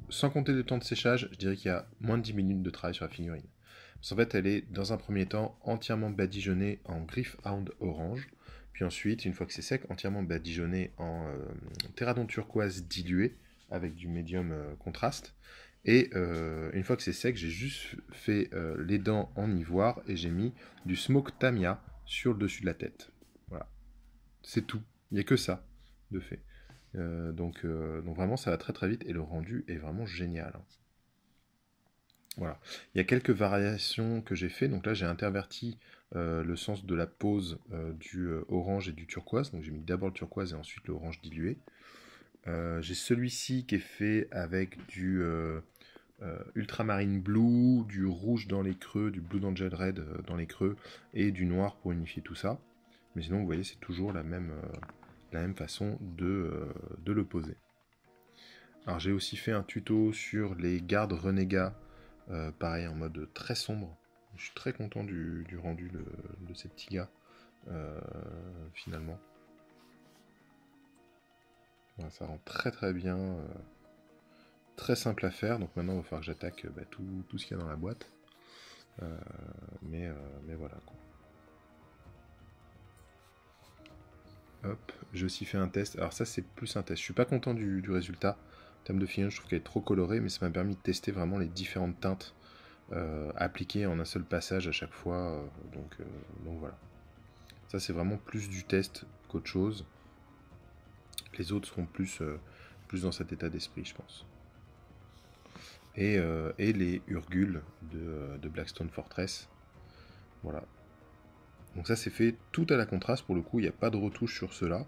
S1: sans compter le temps de séchage, je dirais qu'il y a moins de 10 minutes de travail sur la figurine. En fait, elle est dans un premier temps entièrement badigeonnée en Gryph-Hound orange, puis ensuite, une fois que c'est sec, entièrement badigeonnée en Terradon turquoise dilué avec du médium contraste. Et une fois que c'est sec, j'ai juste fait les dents en ivoire et j'ai mis du Smoke Tamiya sur le dessus de la tête. Voilà, c'est tout. Il n'y a que ça de fait. Donc vraiment, ça va très très vite et le rendu est vraiment génial, hein. Voilà. Il y a quelques variations que j'ai fait. Donc là, j'ai interverti le sens de la pose du orange et du turquoise. Donc j'ai mis d'abord le turquoise et ensuite le orange dilué. J'ai celui-ci qui est fait avec du ultramarine blue, du rouge dans les creux, du blue d'angel red dans les creux et du noir pour unifier tout ça. Mais sinon, vous voyez, c'est toujours la même façon de le poser. Alors j'ai aussi fait un tuto sur les gardes renégats, pareil en mode très sombre. Je suis très content du rendu de ces petits gars, finalement. Voilà, ça rend très très bien, très simple à faire. Donc maintenant il va falloir que j'attaque tout ce qu'il y a dans la boîte. Mais voilà quoi. Hop, j'ai aussi fait un test. Alors ça c'est plus un test. Je suis pas content du résultat. En termes de finition, je trouve qu'elle est trop colorée, mais ça m'a permis de tester vraiment les différentes teintes appliquées en un seul passage à chaque fois. Donc voilà. Ça c'est vraiment plus du test qu'autre chose. Les autres seront plus dans cet état d'esprit, je pense. Et les Urgules de Blackstone Fortress. Voilà. Donc ça c'est fait tout à la contraste pour le coup, il n'y a pas de retouche sur cela.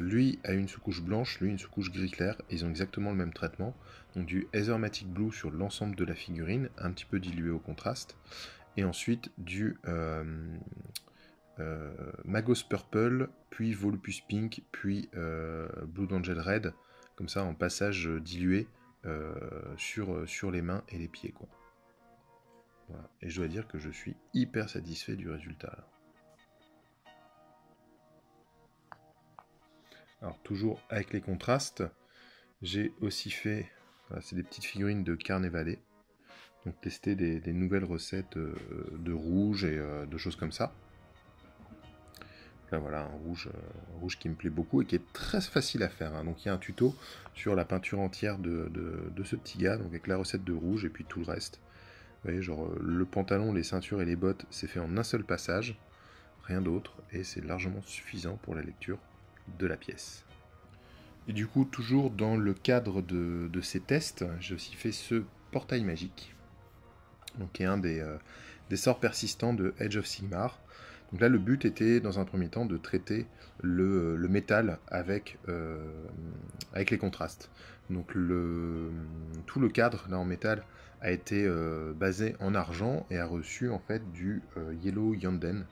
S1: Lui a une sous-couche blanche, lui une sous-couche gris clair, et ils ont exactement le même traitement. Donc du Aethermatic Blue sur l'ensemble de la figurine, un petit peu dilué au contraste. Et ensuite du Magos Purple, puis Volupus Pink, puis Blue Angel Red, comme ça en passage dilué sur les mains et les pieds, quoi. Voilà. Et je dois dire que je suis hyper satisfait du résultat là. Alors toujours avec les contrastes, j'ai aussi fait, voilà, c'est des petites figurines de Carnevale, donc tester des nouvelles recettes de rouge et de choses comme ça. Là voilà, un rouge qui me plaît beaucoup et qui est très facile à faire, hein. Donc il y a un tuto sur la peinture entière de ce petit gars, donc avec la recette de rouge et puis tout le reste. Vous voyez, genre le pantalon, les ceintures et les bottes, c'est fait en un seul passage, rien d'autre, et c'est largement suffisant pour la lecture de la pièce. Et du coup, toujours dans le cadre de ces tests, j'ai aussi fait ce portail magique, donc qui est un des sorts persistants de Age of Sigmar. Donc là, le but était, dans un premier temps, de traiter le métal avec les contrastes. Donc tout le cadre, là, en métal, a été basé en argent et a reçu, en fait, du Yellow Yanden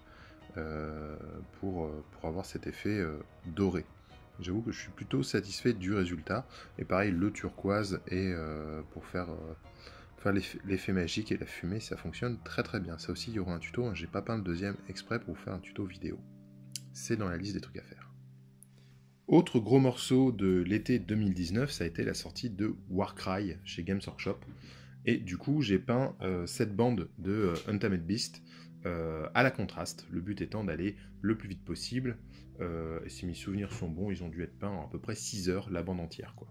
S1: pour avoir cet effet doré. J'avoue que je suis plutôt satisfait du résultat. Et pareil, le turquoise, et pour faire l'effet magique et la fumée, ça fonctionne très très bien. Ça aussi, il y aura un tuto, hein. J'ai pas peint le deuxième exprès pour vous faire un tuto vidéo. C'est dans la liste des trucs à faire. Autre gros morceau de l'été 2019, ça a été la sortie de Warcry chez Games Workshop. Et du coup, j'ai peint cette bande de Untamed Beast à la contraste. Le but étant d'aller le plus vite possible. Et si mes souvenirs sont bons, ils ont dû être peints en à peu près 6 heures, la bande entière, quoi.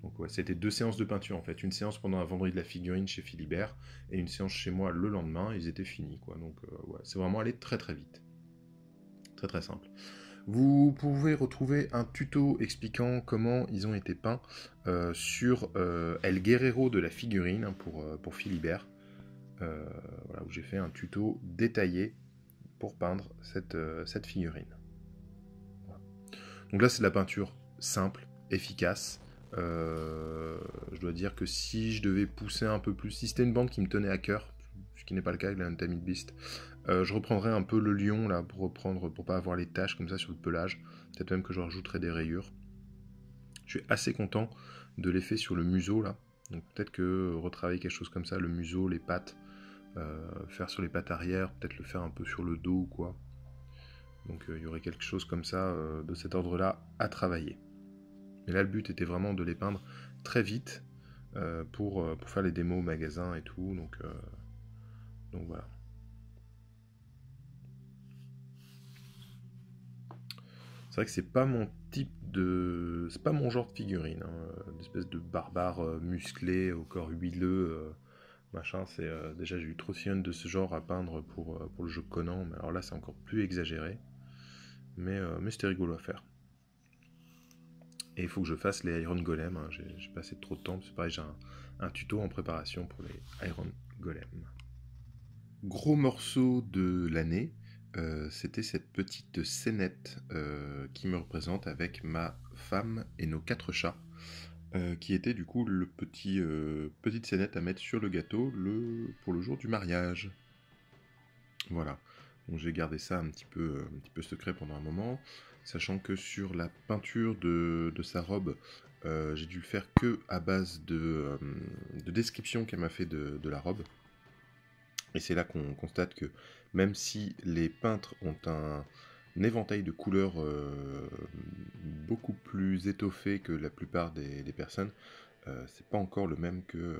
S1: Donc ouais, c'était 2 séances de peinture en fait. Une séance pendant un vendredi de la figurine chez Philibert et une séance chez moi le lendemain, ils étaient finis, quoi. Donc ouais, c'est vraiment allé très très vite. Très très simple. Vous pouvez retrouver un tuto expliquant comment ils ont été peints sur El Guerrero de la figurine, hein, pour Philibert. Voilà, où j'ai fait un tuto détaillé pour peindre cette figurine. Voilà. Donc là c'est de la peinture simple, efficace. Je dois dire que si je devais pousser un peu plus, si c'était une bande qui me tenait à cœur, ce qui n'est pas le cas avec la Untamed Beast, je reprendrais un peu le lion là pour pas avoir les taches comme ça sur le pelage. Peut-être même que je rajouterais des rayures. Je suis assez content de l'effet sur le museau là. Donc peut-être que retravailler quelque chose comme ça, le museau, les pattes, faire sur les pattes arrière, peut-être le faire un peu sur le dos ou quoi. Donc il y aurait quelque chose comme ça de cet ordre-là à travailler. Mais là, le but était vraiment de les peindre très vite pour faire les démos au magasin et tout. Donc Donc voilà. C'est vrai que c'est pas mon type de... C'est pas mon genre de figurine, hein. D'espèce de barbare musclé, au corps huileux, machin. C'est déjà, j'ai eu trop de figurines de ce genre à peindre pour le jeu Conan, mais alors là c'est encore plus exagéré. Mais c'était rigolo à faire. Et il faut que je fasse les Iron Golem, hein. J'ai pas assez trop de temps, c'est pareil, j'ai un tuto en préparation pour les Iron Golem. Gros morceau de l'année, c'était cette petite scénette qui me représente avec ma femme et nos 4 chats, qui était du coup le petite scénette à mettre sur le gâteau pour le jour du mariage. Voilà. Donc j'ai gardé ça un petit peu secret pendant un moment, sachant que sur la peinture de sa robe, j'ai dû le faire que à base de description qu'elle m'a fait de la robe. Et c'est là qu'on constate que même si les peintres ont un éventail de couleurs beaucoup plus étoffé que la plupart des personnes, c'est pas encore le même que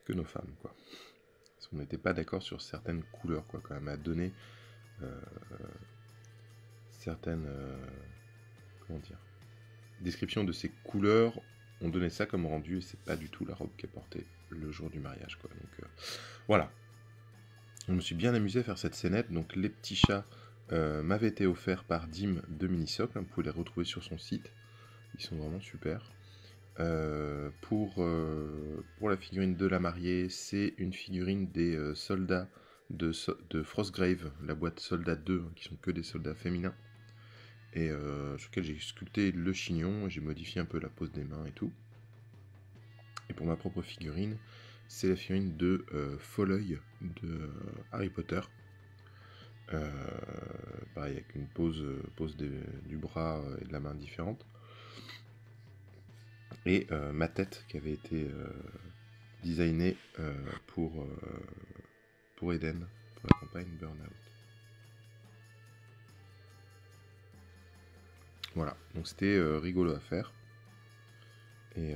S1: nos femmes, quoi. Parce qu'on n'était pas d'accord sur certaines couleurs, quoi, quand même, à donner certaines comment dire, descriptions de ces couleurs. On donnait ça comme rendu et c'est pas du tout la robe qu'elle portait le jour du mariage, quoi. Donc voilà. Je me suis bien amusé à faire cette scénette. Donc les petits chats m'avaient été offerts par Dim de Minisoc, hein, vous pouvez les retrouver sur son site, ils sont vraiment super. Pour la figurine de la mariée, c'est une figurine des soldats de Frostgrave, la boîte Soldat 2, hein, qui sont que des soldats féminins, et sur lequel j'ai sculpté le chignon, j'ai modifié un peu la pose des mains et tout. Et pour ma propre figurine, c'est la figurine de Folleuil de Harry Potter. Pareil, avec une pose du bras et de la main différente. Et ma tête qui avait été designée pour Eden, pour la campagne Burnout. Voilà, donc c'était rigolo à faire. Et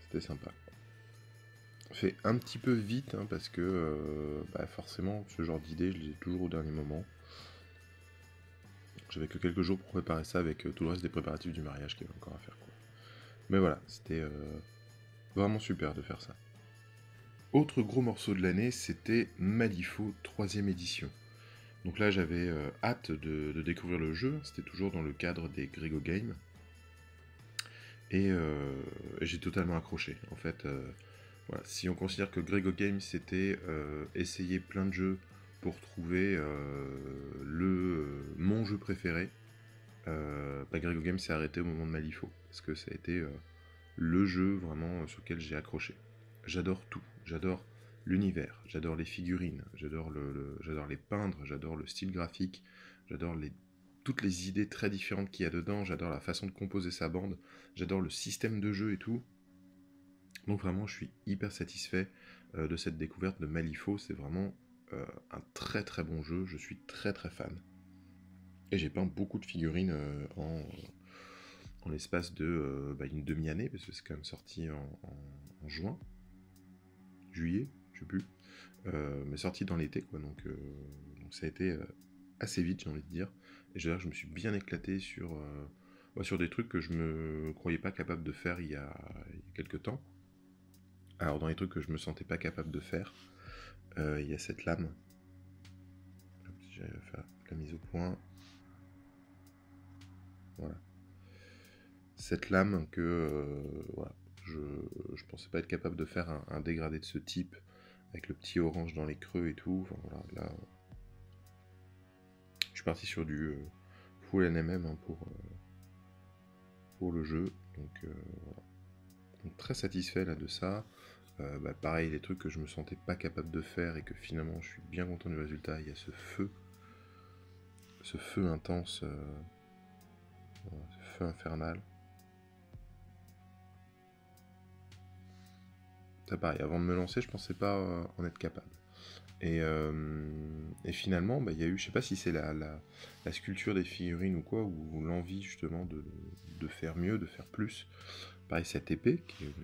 S1: c'était sympa. Fait un petit peu vite, hein, parce que forcément, ce genre d'idée, je les ai toujours au dernier moment. J'avais que quelques jours pour préparer ça avec tout le reste des préparatifs du mariage qu'il y avait encore à faire, quoi. Mais voilà, c'était vraiment super de faire ça. Autre gros morceau de l'année, c'était Malifaux 3ème édition. Donc là, j'avais hâte de découvrir le jeu, c'était toujours dans le cadre des Grego Games. Et j'ai totalement accroché. En fait, voilà. Si on considère que Grego Games, c'était essayer plein de jeux pour trouver mon jeu préféré, Grego Games s'est arrêté au moment de Malifaux, parce que ça a été le jeu vraiment sur lequel j'ai accroché. J'adore tout, j'adore l'univers, j'adore les figurines, j'adore les peindre, j'adore le style graphique, j'adore toutes les idées très différentes qu'il y a dedans, j'adore la façon de composer sa bande, j'adore le système de jeu et tout. Donc vraiment, je suis hyper satisfait de cette découverte de Malifaux, c'est vraiment un très très bon jeu, je suis très très fan. Et j'ai peint beaucoup de figurines en l'espace de une demi-année, parce que c'est quand même sorti en juin, juillet, je sais plus, mais sorti dans l'été, quoi, donc ça a été assez vite, j'ai envie de dire, et je me suis bien éclaté sur des trucs que je me croyais pas capable de faire il y a quelques temps. Alors dans les trucs que je me sentais pas capable de faire, il y a cette lame, si j'arrive à faire la mise au point, voilà, cette lame que voilà, je pensais pas être capable de faire un dégradé de ce type, avec le petit orange dans les creux et tout. Enfin, voilà, là, je suis parti sur du full NMM, hein, pour le jeu. Donc, voilà. Donc très satisfait là de ça. Pareil, les trucs que je me sentais pas capable de faire et que finalement je suis bien content du résultat. Il y a ce feu intense, ce feu infernal. Ça pareil, avant de me lancer, je pensais pas en être capable. Et finalement, il y a eu, je sais pas si c'est la sculpture des figurines ou quoi, ou l'envie justement de faire mieux, de faire plus. Pareil, cette épée, qui est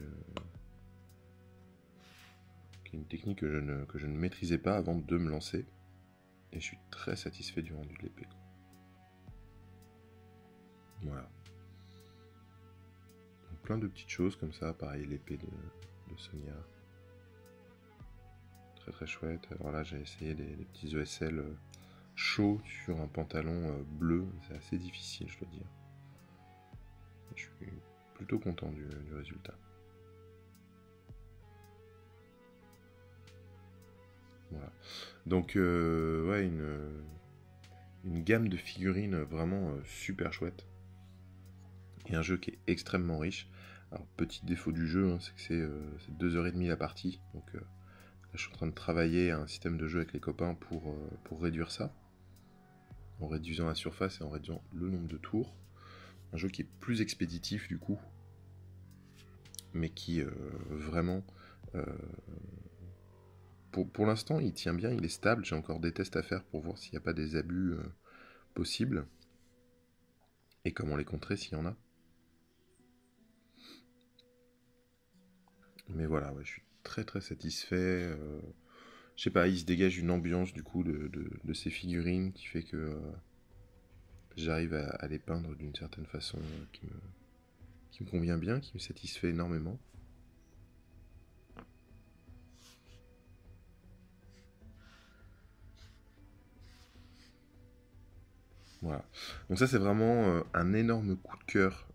S1: C'est une technique que je ne maîtrisais pas avant de me lancer. Et je suis très satisfait du rendu de l'épée. Voilà. Donc, plein de petites choses comme ça. Pareil, l'épée de Sonia. Très très chouette. Alors là, j'ai essayé des petits ESL chauds sur un pantalon bleu. C'est assez difficile, je dois dire. Je suis plutôt content du résultat. Voilà. Donc, ouais, une gamme de figurines vraiment super chouette. Et un jeu qui est extrêmement riche. Alors, petit défaut du jeu, hein, c'est que c'est 2h30 la partie. Donc, là, je suis en train de travailler à un système de jeu avec les copains pour réduire ça. En réduisant la surface et en réduisant le nombre de tours. Un jeu qui est plus expéditif du coup. Mais qui vraiment... Pour l'instant, il tient bien, il est stable. J'ai encore des tests à faire pour voir s'il n'y a pas des abus possibles. Et comment les contrer s'il y en a. Mais voilà, ouais, je suis très très satisfait. Je sais pas, il se dégage une ambiance du coup de ces figurines qui fait que j'arrive à les peindre d'une certaine façon qui me convient bien, qui me satisfait énormément. Voilà. Donc ça c'est vraiment un énorme coup de cœur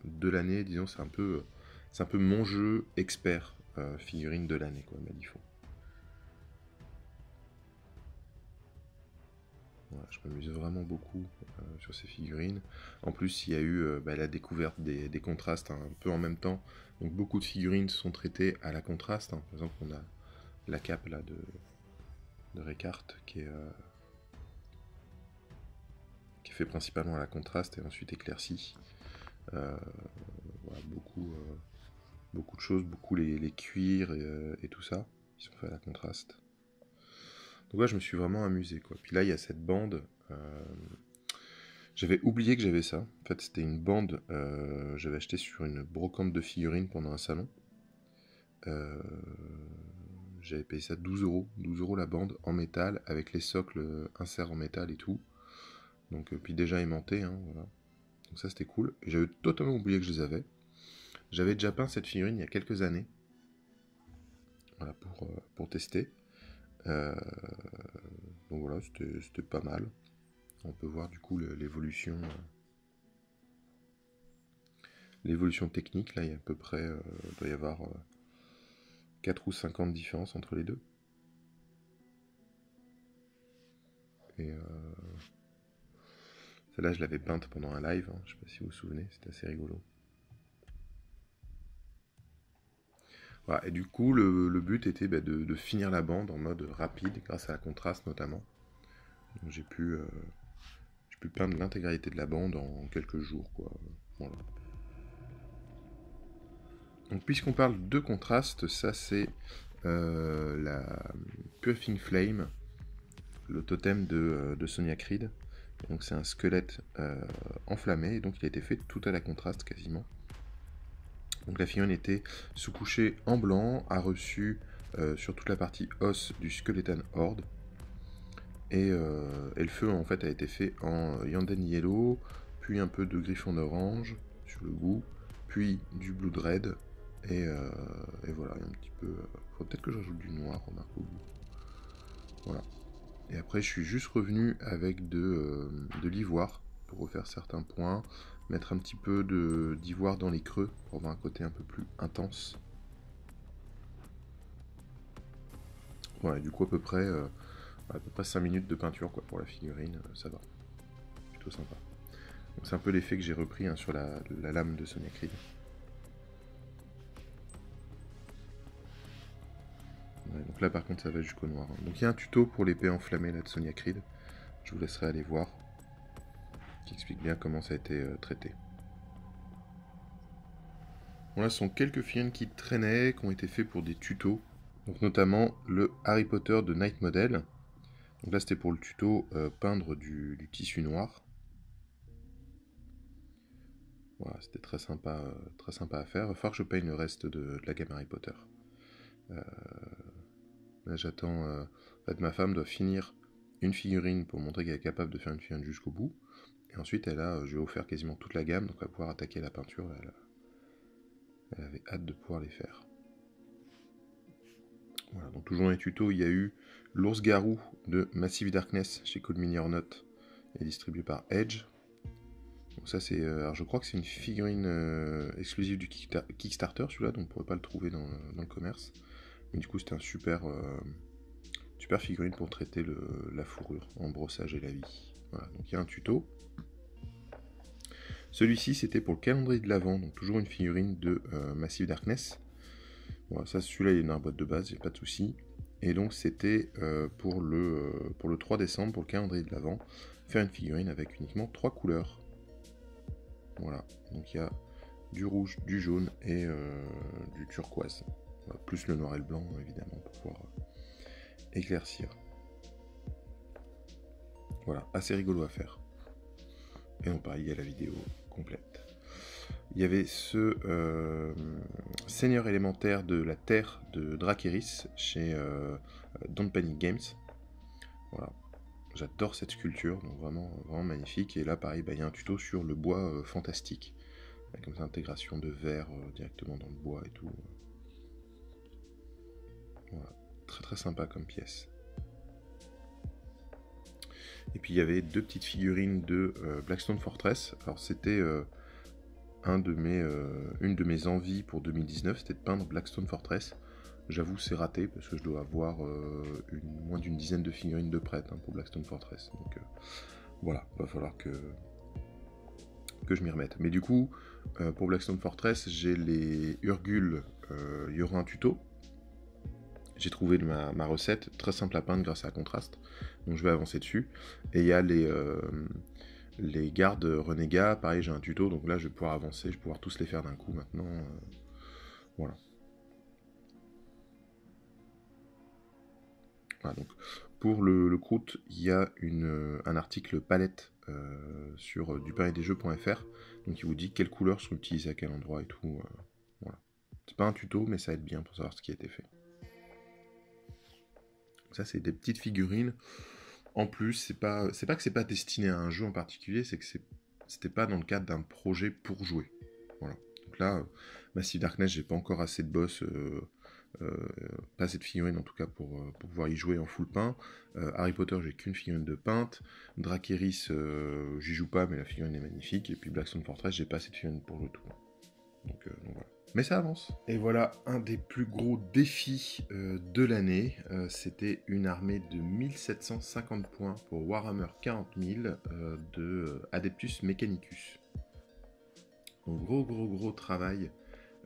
S1: de l'année. Disons c'est un peu mon jeu expert figurine de l'année quoi, Malifaux. Voilà, je m'amuse vraiment beaucoup sur ces figurines. En plus, il y a eu la découverte des contrastes un peu en même temps. Donc beaucoup de figurines sont traitées à la contraste. Par exemple, on a la cape là de Rekart qui est fait principalement à la contraste et ensuite éclaircie. Voilà, beaucoup de choses, beaucoup les cuirs et tout ça qui sont faits à la contraste. Donc là, je me suis vraiment amusé quoi. Puis là, il y a cette bande. J'avais oublié que j'avais ça. En fait, c'était une bande. J'avais acheté sur une brocante de figurines pendant un salon. J'avais payé ça 12 euros. 12 euros la bande en métal avec les socles inserts en métal et tout. Donc, puis déjà aimanté. Hein, voilà. Donc ça, c'était cool. Et j'avais totalement oublié que je les avais. J'avais déjà peint cette figurine il y a quelques années. Voilà, pour tester. Donc voilà, c'était pas mal. On peut voir du coup l'évolution technique. Là, il y a à peu près, il doit y avoir 4 ou 5 ans de différence entre les deux. Et celle-là, je l'avais peinte pendant un live, hein, je sais pas si vous vous souvenez, c'était assez rigolo. Voilà, et du coup, le but était de finir la bande en mode rapide, grâce à la contraste notamment. Donc j'ai pu peindre l'intégralité de la bande en quelques jours, quoi. Voilà. Donc puisqu'on parle de contraste, ça c'est la Puffing Flame, le totem de Sonia Creed. Donc c'est un squelette enflammé, et donc il a été fait tout à la contraste quasiment. Donc la figurine était sous-couchée en blanc, a reçu sur toute la partie os du Skeleton Horde. Et le feu en fait a été fait en Yanden Yellow, puis un peu de Griffon orange sur le goût, puis du Blood Red, et voilà, un petit peu... faut peut-être que je rajoute du noir, remarque au goût. Voilà. Et après je suis juste revenu avec de l'ivoire pour refaire certains points, mettre un petit peu d'ivoire dans les creux pour avoir un côté un peu plus intense. Voilà, du coup à peu près 5 minutes de peinture quoi, pour la figurine, ça va. Plutôt sympa. C'est un peu l'effet que j'ai repris hein, sur la lame de Sonia Creed. Ouais, donc là par contre ça va jusqu'au noir. Hein. Donc il y a un tuto pour l'épée enflammée là, de Sonia Creed. Je vous laisserai aller voir. Qui explique bien comment ça a été traité. Bon, là ce sont quelques figurines qui traînaient, qui ont été faits pour des tutos. Donc notamment le Harry Potter de Night Model. Donc là c'était pour le tuto peindre du tissu noir. Voilà, c'était très sympa à faire. Il va falloir que je paye le reste de la gamme Harry Potter. Là, j'attends... en fait, ma femme doit finir une figurine pour montrer qu'elle est capable de faire une figurine jusqu'au bout. Et ensuite, je lui ai offert quasiment toute la gamme, donc elle va pouvoir attaquer la peinture. Elle avait hâte de pouvoir les faire. Voilà, donc toujours dans les tutos, il y a eu l'ours-garou de Massive Darkness chez Code Mini or Not, et distribué par Edge. Donc ça c'est, alors je crois que c'est une figurine exclusive du Kickstarter, celui-là, donc on ne pourrait pas le trouver dans le commerce. Mais du coup c'était un super figurine pour traiter la fourrure en brossage et la vie. Voilà, donc il y a un tuto. Celui-ci c'était pour le calendrier de l'Avent, donc toujours une figurine de Massive Darkness. Voilà, ça celui-là il est dans la boîte de base, il n'y a pas de souci. Et donc c'était pour le 3 décembre, pour le calendrier de l'Avent, faire une figurine avec uniquement 3 couleurs. Voilà, donc il y a du rouge, du jaune et du turquoise. Voilà, plus le noir et le blanc évidemment pour pouvoir éclaircir. Voilà, assez rigolo à faire. Et on pareil, il y a la vidéo complète. Il y avait ce Seigneur élémentaire de la Terre de Drakeris chez Don't Panic Games. Voilà, j'adore cette sculpture, donc vraiment magnifique. Et là, pareil, il y a un tuto sur le bois fantastique, avec comme ça intégration de verre directement dans le bois et tout. Voilà, très très sympa comme pièce. Et puis il y avait deux petites figurines de Blackstone Fortress. Alors c'était une de mes envies pour 2019, c'était de peindre Blackstone Fortress. J'avoue c'est raté parce que je dois avoir moins d'une dizaine de figurines de prêtes pour Blackstone Fortress. Donc voilà, va falloir que je m'y remette. Mais du coup, pour Blackstone Fortress, j'ai les Urgul, il y aura un tuto. J'ai trouvé ma recette, très simple à peindre grâce à contraste, donc je vais avancer dessus. Et il y a les gardes renégats, pareil j'ai un tuto, donc là je vais pouvoir avancer, je vais pouvoir tous les faire d'un coup maintenant. Voilà. Voilà, donc pour le croûte, il y a un article palette sur dupainetdesjeux.fr, donc il vous dit quelles couleurs sont utilisées à quel endroit et tout. Voilà. C'est pas un tuto, mais ça aide bien pour savoir ce qui a été fait. Ça, c'est des petites figurines. En plus, c'est pas que c'est pas destiné à un jeu en particulier, c'est que c'était pas dans le cadre d'un projet pour jouer. Voilà. Donc là, Massive Darkness, j'ai pas encore assez de boss, pas assez de figurines en tout cas pour pouvoir y jouer en full peint. Harry Potter, j'ai qu'une figurine de peinte. Drakeris, j'y joue pas, mais la figurine est magnifique. Et puis Blackstone Fortress, j'ai pas assez de figurines pour le tout. Donc voilà. Mais ça avance. Et voilà, un des plus gros défis de l'année, c'était une armée de 1750 points pour Warhammer 40 000 de Adeptus Mechanicus. Donc gros travail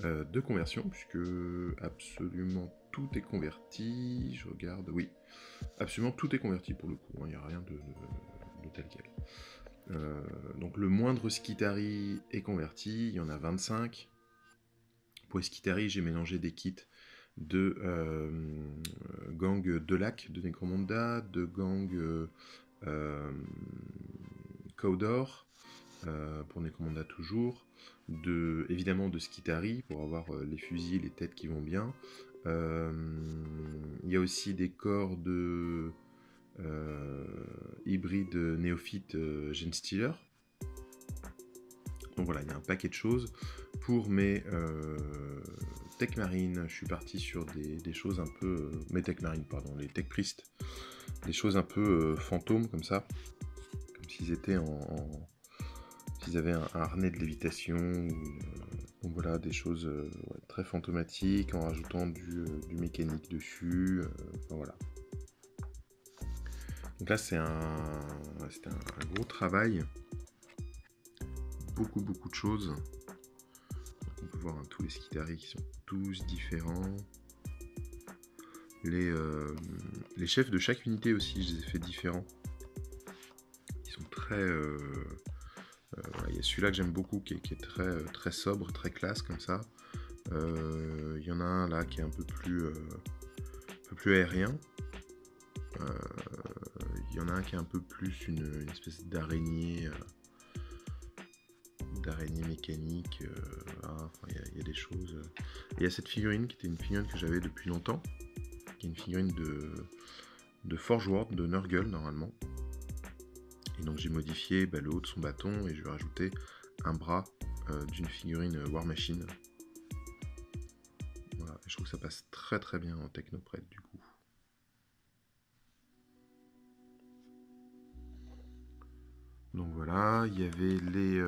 S1: de conversion, puisque absolument tout est converti. Je regarde, oui, absolument tout est converti pour le coup, il n'y a rien de tel quel. Donc le moindre Skitari est converti, il y en a 25. Pour les Skitari, j'ai mélangé des kits de gang de lac de Necromunda, de gang Cawdor, pour Necromunda toujours, évidemment de Skitari, pour avoir les fusils et les têtes qui vont bien. Il y a aussi des corps de hybride néophyte Genestealer. Donc voilà, il y a un paquet de choses. Pour mes Tech Marine, je suis parti sur des choses un peu... mes Tech Marine, pardon, les Tech Priest. Des choses un peu fantômes, comme ça. Comme s'ils étaient s'ils avaient un harnais de lévitation. Donc voilà, des choses très fantomatiques, en rajoutant du mécanique dessus. Enfin voilà. Donc là, c'était un gros travail. Beaucoup de choses. On peut voir tous les Skitari qui sont tous différents. Les chefs de chaque unité aussi, je les ai fait différents. Ils sont très... voilà, il y a celui-là que j'aime beaucoup, qui est très sobre, très classe comme ça. Il y en a un là qui est un peu plus aérien. Il y en a un qui est un peu plus une espèce d'araignée d'araignées mécaniques, enfin, il y a des choses. Il y a cette figurine qui était une figurine que j'avais depuis longtemps, qui est une figurine de Forge World, de Nurgle normalement. Et donc j'ai modifié le haut de son bâton et je vais rajouter un bras d'une figurine War Machine. Voilà, et je trouve que ça passe très très bien en technoprète du coup. Donc voilà, il y avait les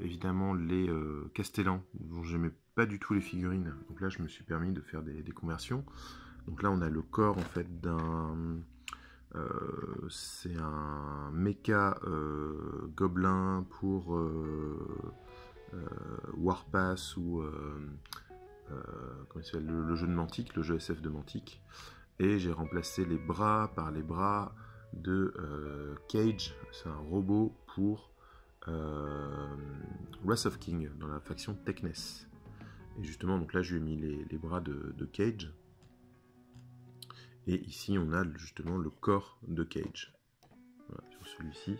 S1: évidemment les Castellans, dont j'aimais pas du tout les figurines. Donc là je me suis permis de faire des conversions. Donc là on a le corps en fait d'un... c'est un mecha gobelin pour Warpass ou comment il s'appelle, le jeu de Mantic, le jeu SF de Mantic. Et j'ai remplacé les bras par les bras de Cage, c'est un robot pour Wrath of King dans la faction Techness. Et justement, donc là je lui ai mis les bras de Cage. Et ici on a justement le corps de Cage. Voilà, sur celui-ci.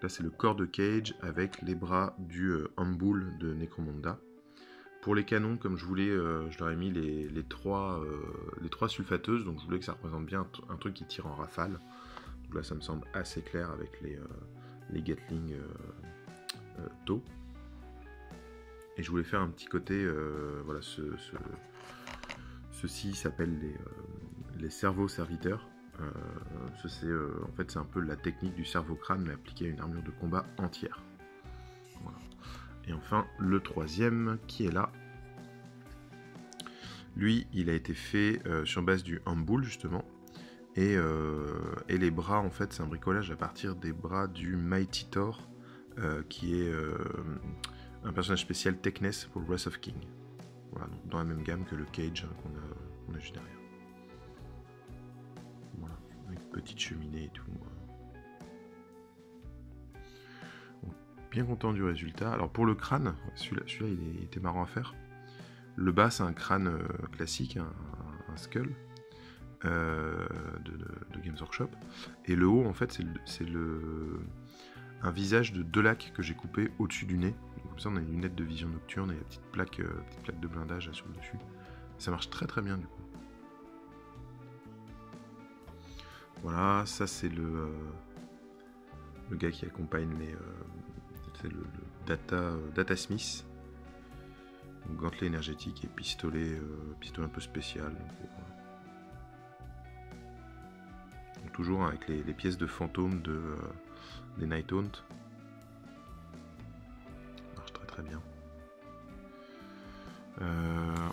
S1: Là c'est le corps de Cage avec les bras du Humbull de Necromunda. Pour les canons, comme je voulais, je leur ai mis les trois sulfateuses, donc je voulais que ça représente bien un truc qui tire en rafale. Donc là ça me semble assez clair avec les Gatling tôt. Et je voulais faire un petit côté, voilà, ceci s'appelle les cerveaux serviteurs. En fait c'est un peu la technique du cerveau crâne mais appliquée à une armure de combat entière. Voilà. Et enfin le troisième qui est là. Lui il a été fait sur base du Humbull justement. Et les bras en fait c'est un bricolage à partir des bras du Mighty Thor qui est un personnage spécial Techness pour Wrath of King. Voilà, donc dans la même gamme que le Cage qu'on a juste derrière. Voilà, avec petite cheminée et tout. Donc, bien content du résultat. Alors pour le crâne, celui-là il était marrant à faire. Le bas c'est un crâne classique, un skull de Games Workshop. Et le haut en fait c'est un visage de Delac que j'ai coupé au-dessus du nez. Donc, comme ça on a une lunette de vision nocturne et la petite plaque de blindage là, sur le dessus. Ça marche très très bien du coup. Voilà, ça c'est le gars qui accompagne c'est le Data Smith. Donc, gantelet énergétique et pistolet un peu spécial. Donc, toujours avec les pièces de fantôme des Nighthaunt. Ça marche très très bien.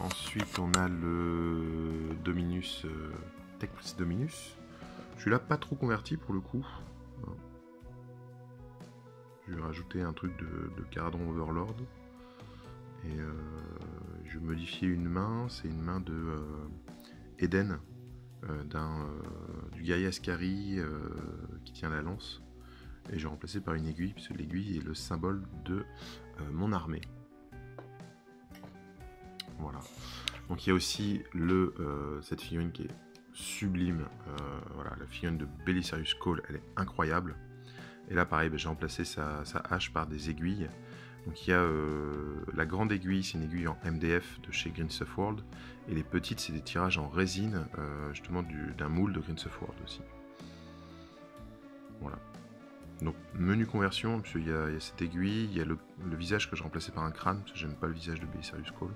S1: Ensuite on a le Dominus, Tech Priest Dominus. Je suis là pas trop converti pour le coup. Je vais rajouter un truc de Caradron Overlord. Et je vais modifier une main, c'est une main de Eden, du guerrier Ascari qui tient la lance. Et je vais remplacer par une aiguille, puisque l'aiguille est le symbole de mon armée. Voilà. Donc il y a aussi cette figurine qui est sublime. Voilà, la figurine de Belisarius Cawl, elle est incroyable. Et là pareil, j'ai remplacé sa hache par des aiguilles. Donc il y a la grande aiguille, c'est une aiguille en MDF de chez Green Stuff World. Et les petites, c'est des tirages en résine, justement d'un moule de Green Stuff World aussi. Voilà. Donc menu conversion, parce qu'il y a cette aiguille, il y a le visage que je remplaçais par un crâne, parce que j'aime pas le visage de Belisarius Cawl.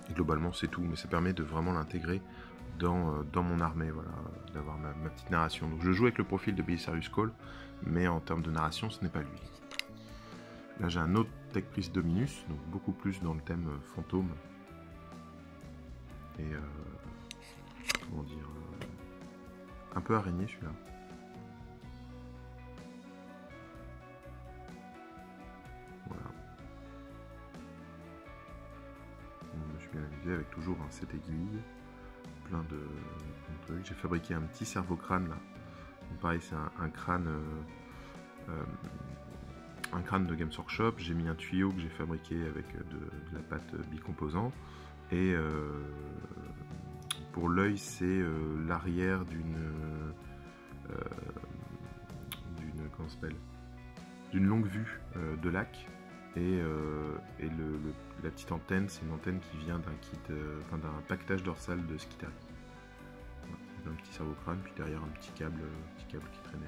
S1: Et globalement c'est tout, mais ça permet de vraiment l'intégrer dans mon armée, voilà, d'avoir ma petite narration. Donc je joue avec le profil de Belisarius Cawl, mais en termes de narration, ce n'est pas lui. Là j'ai un autre Tech Priest Dominus, donc beaucoup plus dans le thème fantôme. Et comment dire, un peu araignée celui-là. Voilà. Je me suis bien amusé avec toujours cette aiguille, plein de trucs. J'ai fabriqué un petit cerveau crâne là. Donc, pareil, c'est un crâne. Un crâne de Games Workshop, j'ai mis un tuyau que j'ai fabriqué avec de la pâte bicomposant et pour l'œil c'est l'arrière d'une comment ça s'appelle, longue vue de lac. Et la petite antenne, c'est une antenne qui vient d'un kit, d'un pactage dorsal de Skitari. Voilà, un petit cerveau crâne, puis derrière un petit câble qui traînait.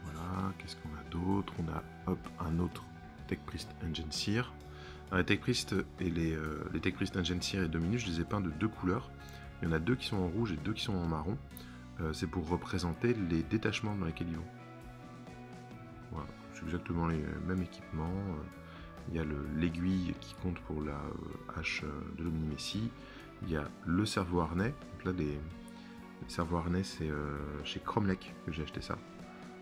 S1: Voilà, qu'est-ce qu'on a d'autre? On a un autre Tech-Priest Engine Sear. Les Tech-Priest et les Tech-Priest Engine Sear et Dominus, je les ai peints de 2 couleurs. Il y en a 2 qui sont en rouge et 2 qui sont en marron. C'est pour représenter les détachements dans lesquels ils vont. Voilà, c'est exactement les mêmes équipements. Il y a l'aiguille qui compte pour la hache de l'Omni-Messie. Il y a le cerveau-harnais. Donc là, les cerveaux-harnais, c'est chez Cromlech que j'ai acheté ça.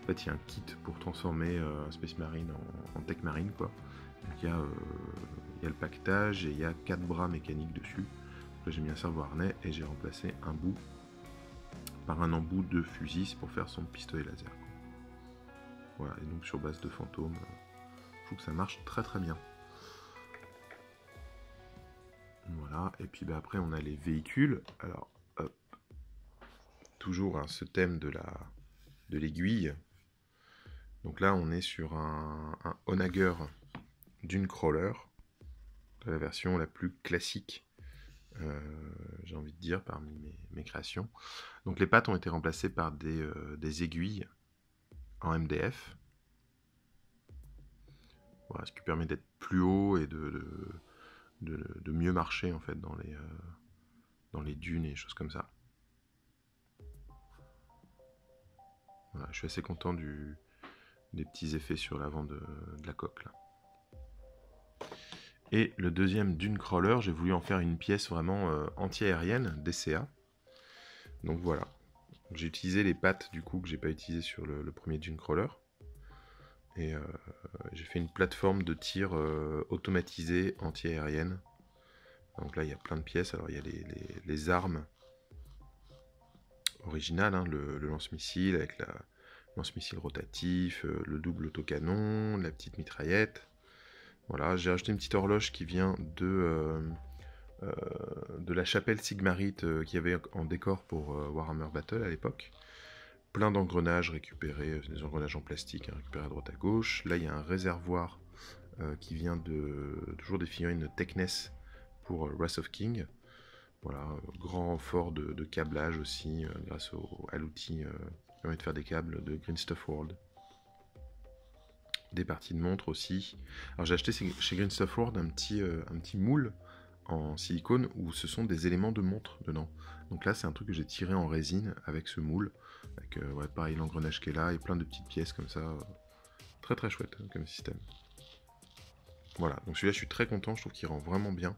S1: En fait, il y a un kit pour transformer Space Marine en Tech Marine, quoi. Donc, il y a le pactage et il y a 4 bras mécaniques dessus. Là, j'ai mis un cerveau-harnais et j'ai remplacé un bout par un embout de fusil pour faire son pistolet laser. Voilà, et donc sur base de fantômes, je trouve que ça marche très très bien. Voilà, et puis après on a les véhicules. Alors, hop, toujours ce thème de l'aiguille. Donc là on est sur un Onager d'une crawler, la version la plus classique. J'ai envie de dire parmi mes créations. Donc les pattes ont été remplacées par des aiguilles en MDF, voilà, ce qui permet d'être plus haut et de mieux marcher en fait dans les dunes et choses comme ça. Voilà, je suis assez content des petits effets sur l'avant de la coque là. Et le deuxième dune crawler, j'ai voulu en faire une pièce vraiment anti-aérienne, DCA. Donc voilà. J'ai utilisé les pattes du coup que j'ai pas utilisé sur le premier dune crawler. Et j'ai fait une plateforme de tir automatisée anti-aérienne. Donc là il y a plein de pièces. Alors il y a les armes originales, hein, le lance-missile avec le lance-missile rotatif, le double autocanon, la petite mitraillette. Voilà, j'ai acheté une petite horloge qui vient de la chapelle Sigmarite qu'il y avait en décor pour Warhammer Battle à l'époque. Plein d'engrenages récupérés, des engrenages en plastique, hein, récupérés à droite à gauche. Là, il y a un réservoir qui vient toujours des figurines Techness pour Wrath of King. Voilà, grand renfort de câblage aussi, grâce à l'outil qui permet de faire des câbles de Green Stuff World. Des parties de montre aussi. Alors j'ai acheté chez Green Stuff World un petit moule en silicone où ce sont des éléments de montre dedans. Donc là c'est un truc que j'ai tiré en résine avec ce moule, avec ouais, pareil l'engrenage qui est là et plein de petites pièces comme ça. Très très chouette hein, comme système. Voilà, donc celui-là je suis très content, je trouve qu'il rend vraiment bien.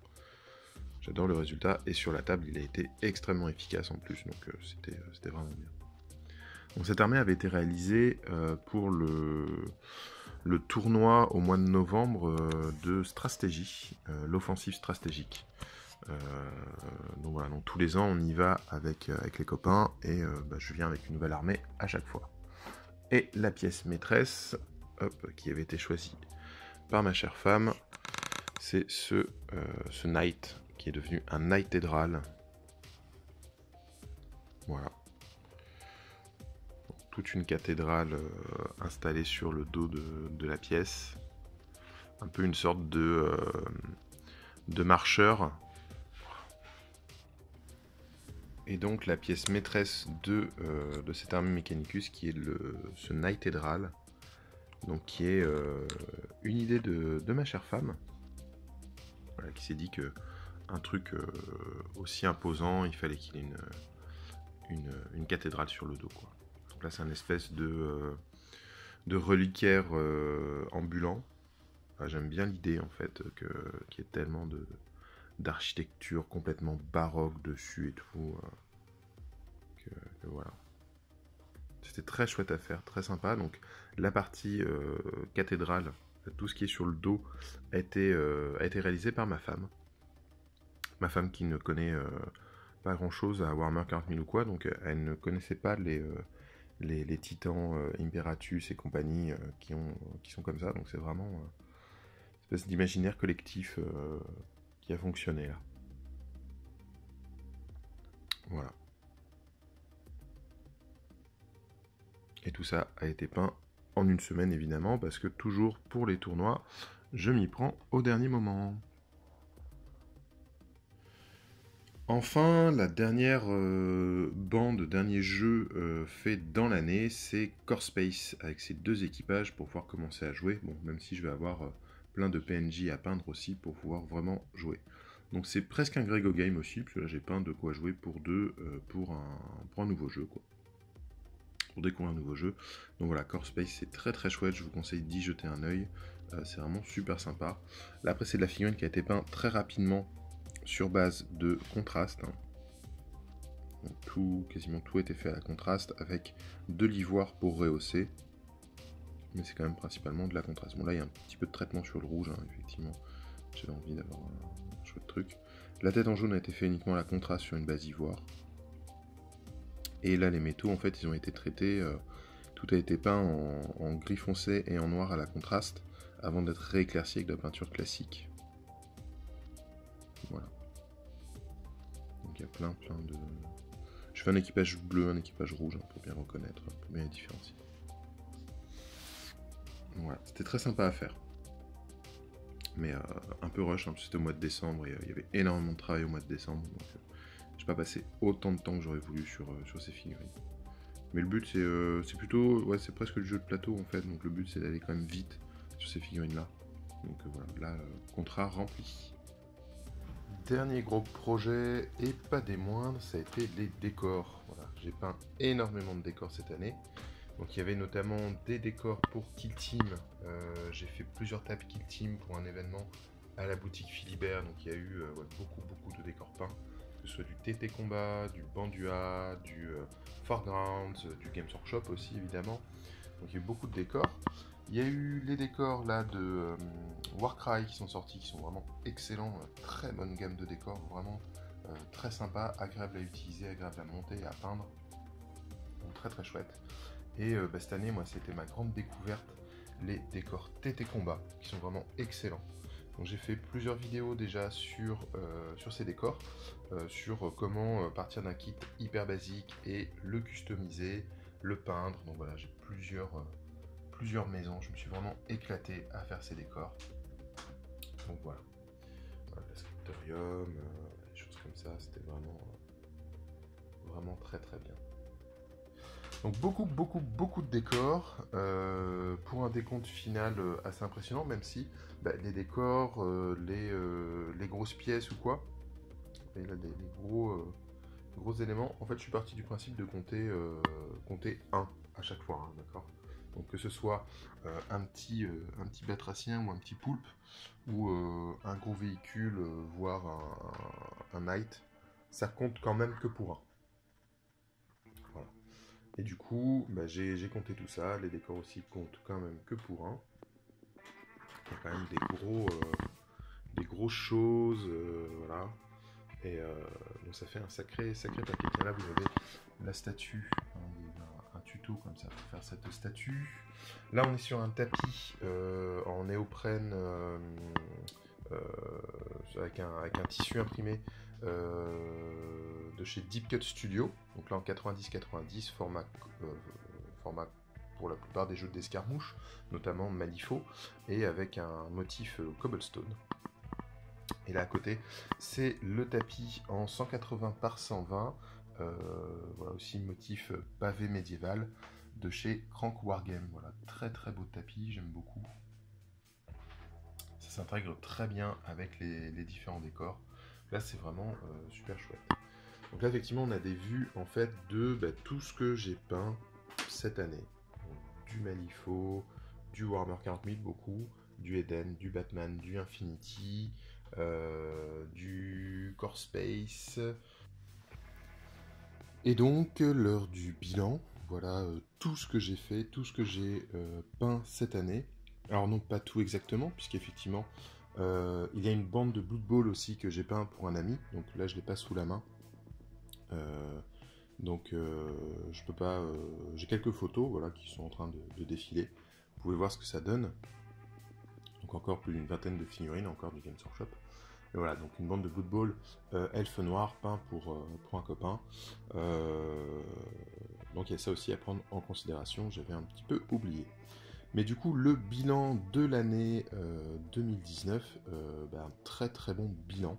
S1: J'adore le résultat et sur la table il a été extrêmement efficace en plus, donc c'était vraiment bien. Donc cette armée avait été réalisée pour le tournoi au mois de novembre de stratégie, l'offensive stratégique. Donc voilà, donc tous les ans on y va avec les copains et je viens avec une nouvelle armée à chaque fois. Et la pièce maîtresse, qui avait été choisie par ma chère femme, c'est ce Knight qui est devenu un Knightedral. Voilà. Toute une cathédrale installée sur le dos de la pièce. Un peu une sorte de marcheur. Et donc la pièce maîtresse de cette armée Mechanicus qui est ce Knightedral. Donc qui est une idée de ma chère femme. Voilà, qui s'est dit que un truc aussi imposant, il fallait qu'il ait une cathédrale sur le dos, quoi. Donc là c'est un espèce de reliquaire ambulant. Enfin, j'aime bien l'idée en fait qu'il y ait tellement d'architecture complètement baroque dessus et tout. Que voilà. C'était très chouette à faire, très sympa. Donc la partie cathédrale, tout ce qui est sur le dos, a été réalisé par ma femme. Ma femme qui ne connaît pas grand chose à Warhammer 40 000 ou quoi, donc elle ne connaissait pas les titans Imperatus et compagnie qui sont comme ça, donc c'est vraiment une espèce d'imaginaire collectif qui a fonctionné là. Voilà. Et tout ça a été peint en une semaine évidemment, parce que toujours pour les tournois, je m'y prends au dernier moment. Enfin, la dernière bande, dernier jeu fait dans l'année, c'est Core Space, avec ses 2 équipages pour pouvoir commencer à jouer. Bon, même si je vais avoir plein de PNJ à peindre aussi pour pouvoir vraiment jouer. Donc c'est presque un Grego Game aussi, parce que là j'ai peint de quoi jouer pour 2 pour un nouveau jeu, quoi. Pour découvrir un nouveau jeu. Donc voilà, Core Space c'est très très chouette, je vous conseille d'y jeter un œil. C'est vraiment super sympa. Là après c'est de la figurine qui a été peinte très rapidement sur base de contraste. Donc quasiment tout a été fait à la contraste avec de l'ivoire pour rehausser. Mais c'est quand même principalement de la contraste. Bon là il y a un petit peu de traitement sur le rouge, hein, effectivement. J'avais envie d'avoir un chouette truc. La tête en jaune a été fait uniquement à la contraste sur une base ivoire. Et là les métaux en fait ils ont été traités, tout a été peint en gris foncé et en noir à la contraste avant d'être rééclairci avec de la peinture classique. Voilà. Donc il y a plein de... Je fais un équipage bleu, un équipage rouge, hein, pour bien reconnaître, pour bien les différencier. Voilà, c'était très sympa à faire. Mais un peu rush, hein, c'était au mois de décembre, et il y avait énormément de travail au mois de décembre, donc j'ai pas passé autant de temps que j'aurais voulu sur ces figurines. Mais le but c'est plutôt, ouais c'est presque le jeu de plateau en fait, donc le but c'est d'aller quand même vite sur ces figurines là. Donc voilà, là, contrat rempli. Dernier gros projet, et pas des moindres, ça a été les décors. Voilà, j'ai peint énormément de décors cette année. Donc il y avait notamment des décors pour Kill Team. J'ai fait plusieurs tables Kill Team pour un événement à la boutique Philibert. Donc il y a eu beaucoup de décors peints, que ce soit du TT Combat, du Bandua, du Foregrounds, du Games Workshop aussi évidemment. Donc il y a eu beaucoup de décors. Il y a eu les décors là de Warcry qui sont sortis, qui sont vraiment excellents, très bonne gamme de décors, vraiment très sympa, agréable à utiliser, agréable à monter et à peindre, donc très très chouette. Et cette année, moi c'était ma grande découverte, les décors TT Combat, qui sont vraiment excellents. Donc j'ai fait plusieurs vidéos déjà sur ces décors, sur comment partir d'un kit hyper basique et le customiser, le peindre. Donc voilà, j'ai plusieurs maisons, je me suis vraiment éclaté à faire ces décors. Donc voilà, le scriptorium, des choses comme ça, c'était vraiment très très bien. Donc beaucoup de décors, pour un décompte final assez impressionnant, même si les décors, les grosses pièces ou quoi, et là des gros éléments, en fait je suis parti du principe de compter 1 à chaque fois, hein, d'accord. Donc que ce soit un petit batracien ou un petit poulpe, ou un gros véhicule, voire un knight, ça compte quand même que pour 1. Voilà. Et du coup, j'ai compté tout ça, les décors aussi comptent quand même que pour 1. Il y a quand même des grosses choses, voilà. Et donc ça fait un sacré papier. Là vous avez la statue, un tuto comme ça pour faire cette statue. Là on est sur un tapis en néoprène avec un tissu imprimé de chez Deep Cut Studio. Donc là en 90-90, format pour la plupart des jeux d'escarmouche, notamment Malifaux, et avec un motif cobblestone. Et là à côté, c'est le tapis en 180 par 120, voilà aussi motif pavé médiéval de chez Crank Wargame. Voilà, très très beau tapis, j'aime beaucoup. Ça s'intègre très bien avec les différents décors. Là c'est vraiment super chouette. Donc là effectivement on a des vues en fait de tout ce que j'ai peint cette année. Donc, du Malifaux, du Warhammer 40 000 beaucoup, du Eden, du Batman, du Infinity, du Core Space. Et donc l'heure du bilan, voilà tout ce que j'ai fait, tout ce que j'ai peint cette année. Alors non pas tout exactement, puisqu'effectivement il y a une bande de Blood Bowl aussi que j'ai peint pour un ami, donc là je l'ai pas sous la main. Je peux pas. J'ai quelques photos, voilà, qui sont en train de défiler. Vous pouvez voir ce que ça donne. Donc encore plus d'une vingtaine de figurines, encore du Games Workshop. Et voilà, donc une bande de Blood Bowl, elfe noir peint pour un copain. Donc il y a ça aussi à prendre en considération, j'avais un petit peu oublié. Mais du coup, le bilan de l'année 2019, un très très bon bilan.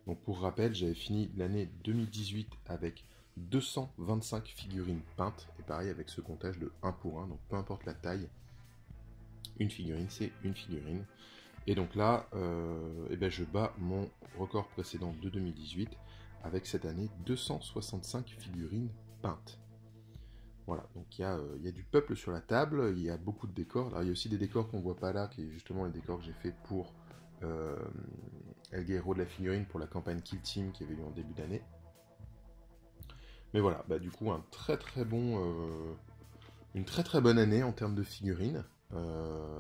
S1: Donc pour rappel, j'avais fini l'année 2018 avec 225 figurines peintes, et pareil avec ce comptage de 1 pour 1, donc peu importe la taille, une figurine c'est une figurine. Et donc là, je bats mon record précédent de 2018 avec cette année 265 figurines peintes. Voilà, donc il y a du peuple sur la table, il y a beaucoup de décors. Alors il y a aussi des décors qu'on ne voit pas là, qui est justement les décors que j'ai fait pour El Guerrero de la figurine, pour la campagne Kill Team qui avait eu en début d'année. Mais voilà, du coup une très très bonne année en termes de figurines,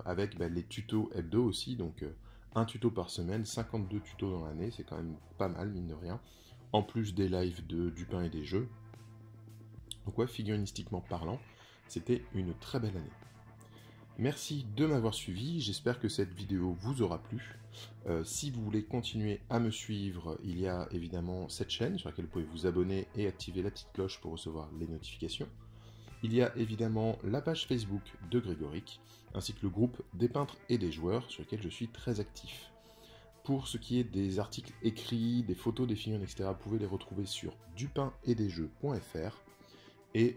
S1: avec les tutos hebdo aussi, donc un tuto par semaine, 52 tutos dans l'année, c'est quand même pas mal mine de rien, en plus des lives du pain et des jeux. Donc ouais, figurinistiquement parlant, c'était une très belle année. Merci de m'avoir suivi, j'espère que cette vidéo vous aura plu. Si vous voulez continuer à me suivre, il y a évidemment cette chaîne sur laquelle vous pouvez vous abonner et activer la petite cloche pour recevoir les notifications. Il y a évidemment la page Facebook de Grégoric, ainsi que le groupe des peintres et des joueurs sur lequel je suis très actif. Pour ce qui est des articles écrits, des photos, des figurines, etc., vous pouvez les retrouver sur dupainetdesjeux.fr. Et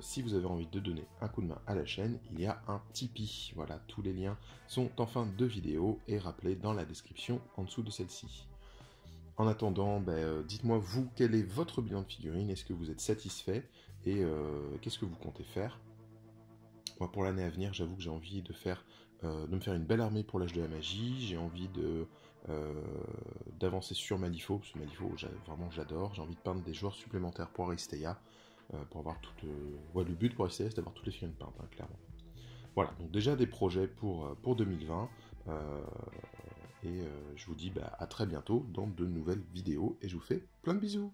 S1: si vous avez envie de donner un coup de main à la chaîne, il y a un Tipeee. Voilà, tous les liens sont en fin de vidéo et rappelés dans la description en dessous de celle-ci. En attendant, dites-moi vous, quel est votre bilan de figurines? Est-ce que vous êtes satisfait? Et qu'est-ce que vous comptez faire? Moi, pour l'année à venir, j'avoue que j'ai envie de me faire une belle armée pour l'âge de la magie. J'ai envie d'avancer sur Malifaux, parce que Malifaux, vraiment j'adore. J'ai envie de peindre des joueurs supplémentaires pour Aristea. Pour avoir le but pour essayer, c'est d'avoir toutes les figurines peintes, clairement. Voilà, donc déjà des projets pour 2020, et je vous dis à très bientôt dans de nouvelles vidéos, et je vous fais plein de bisous.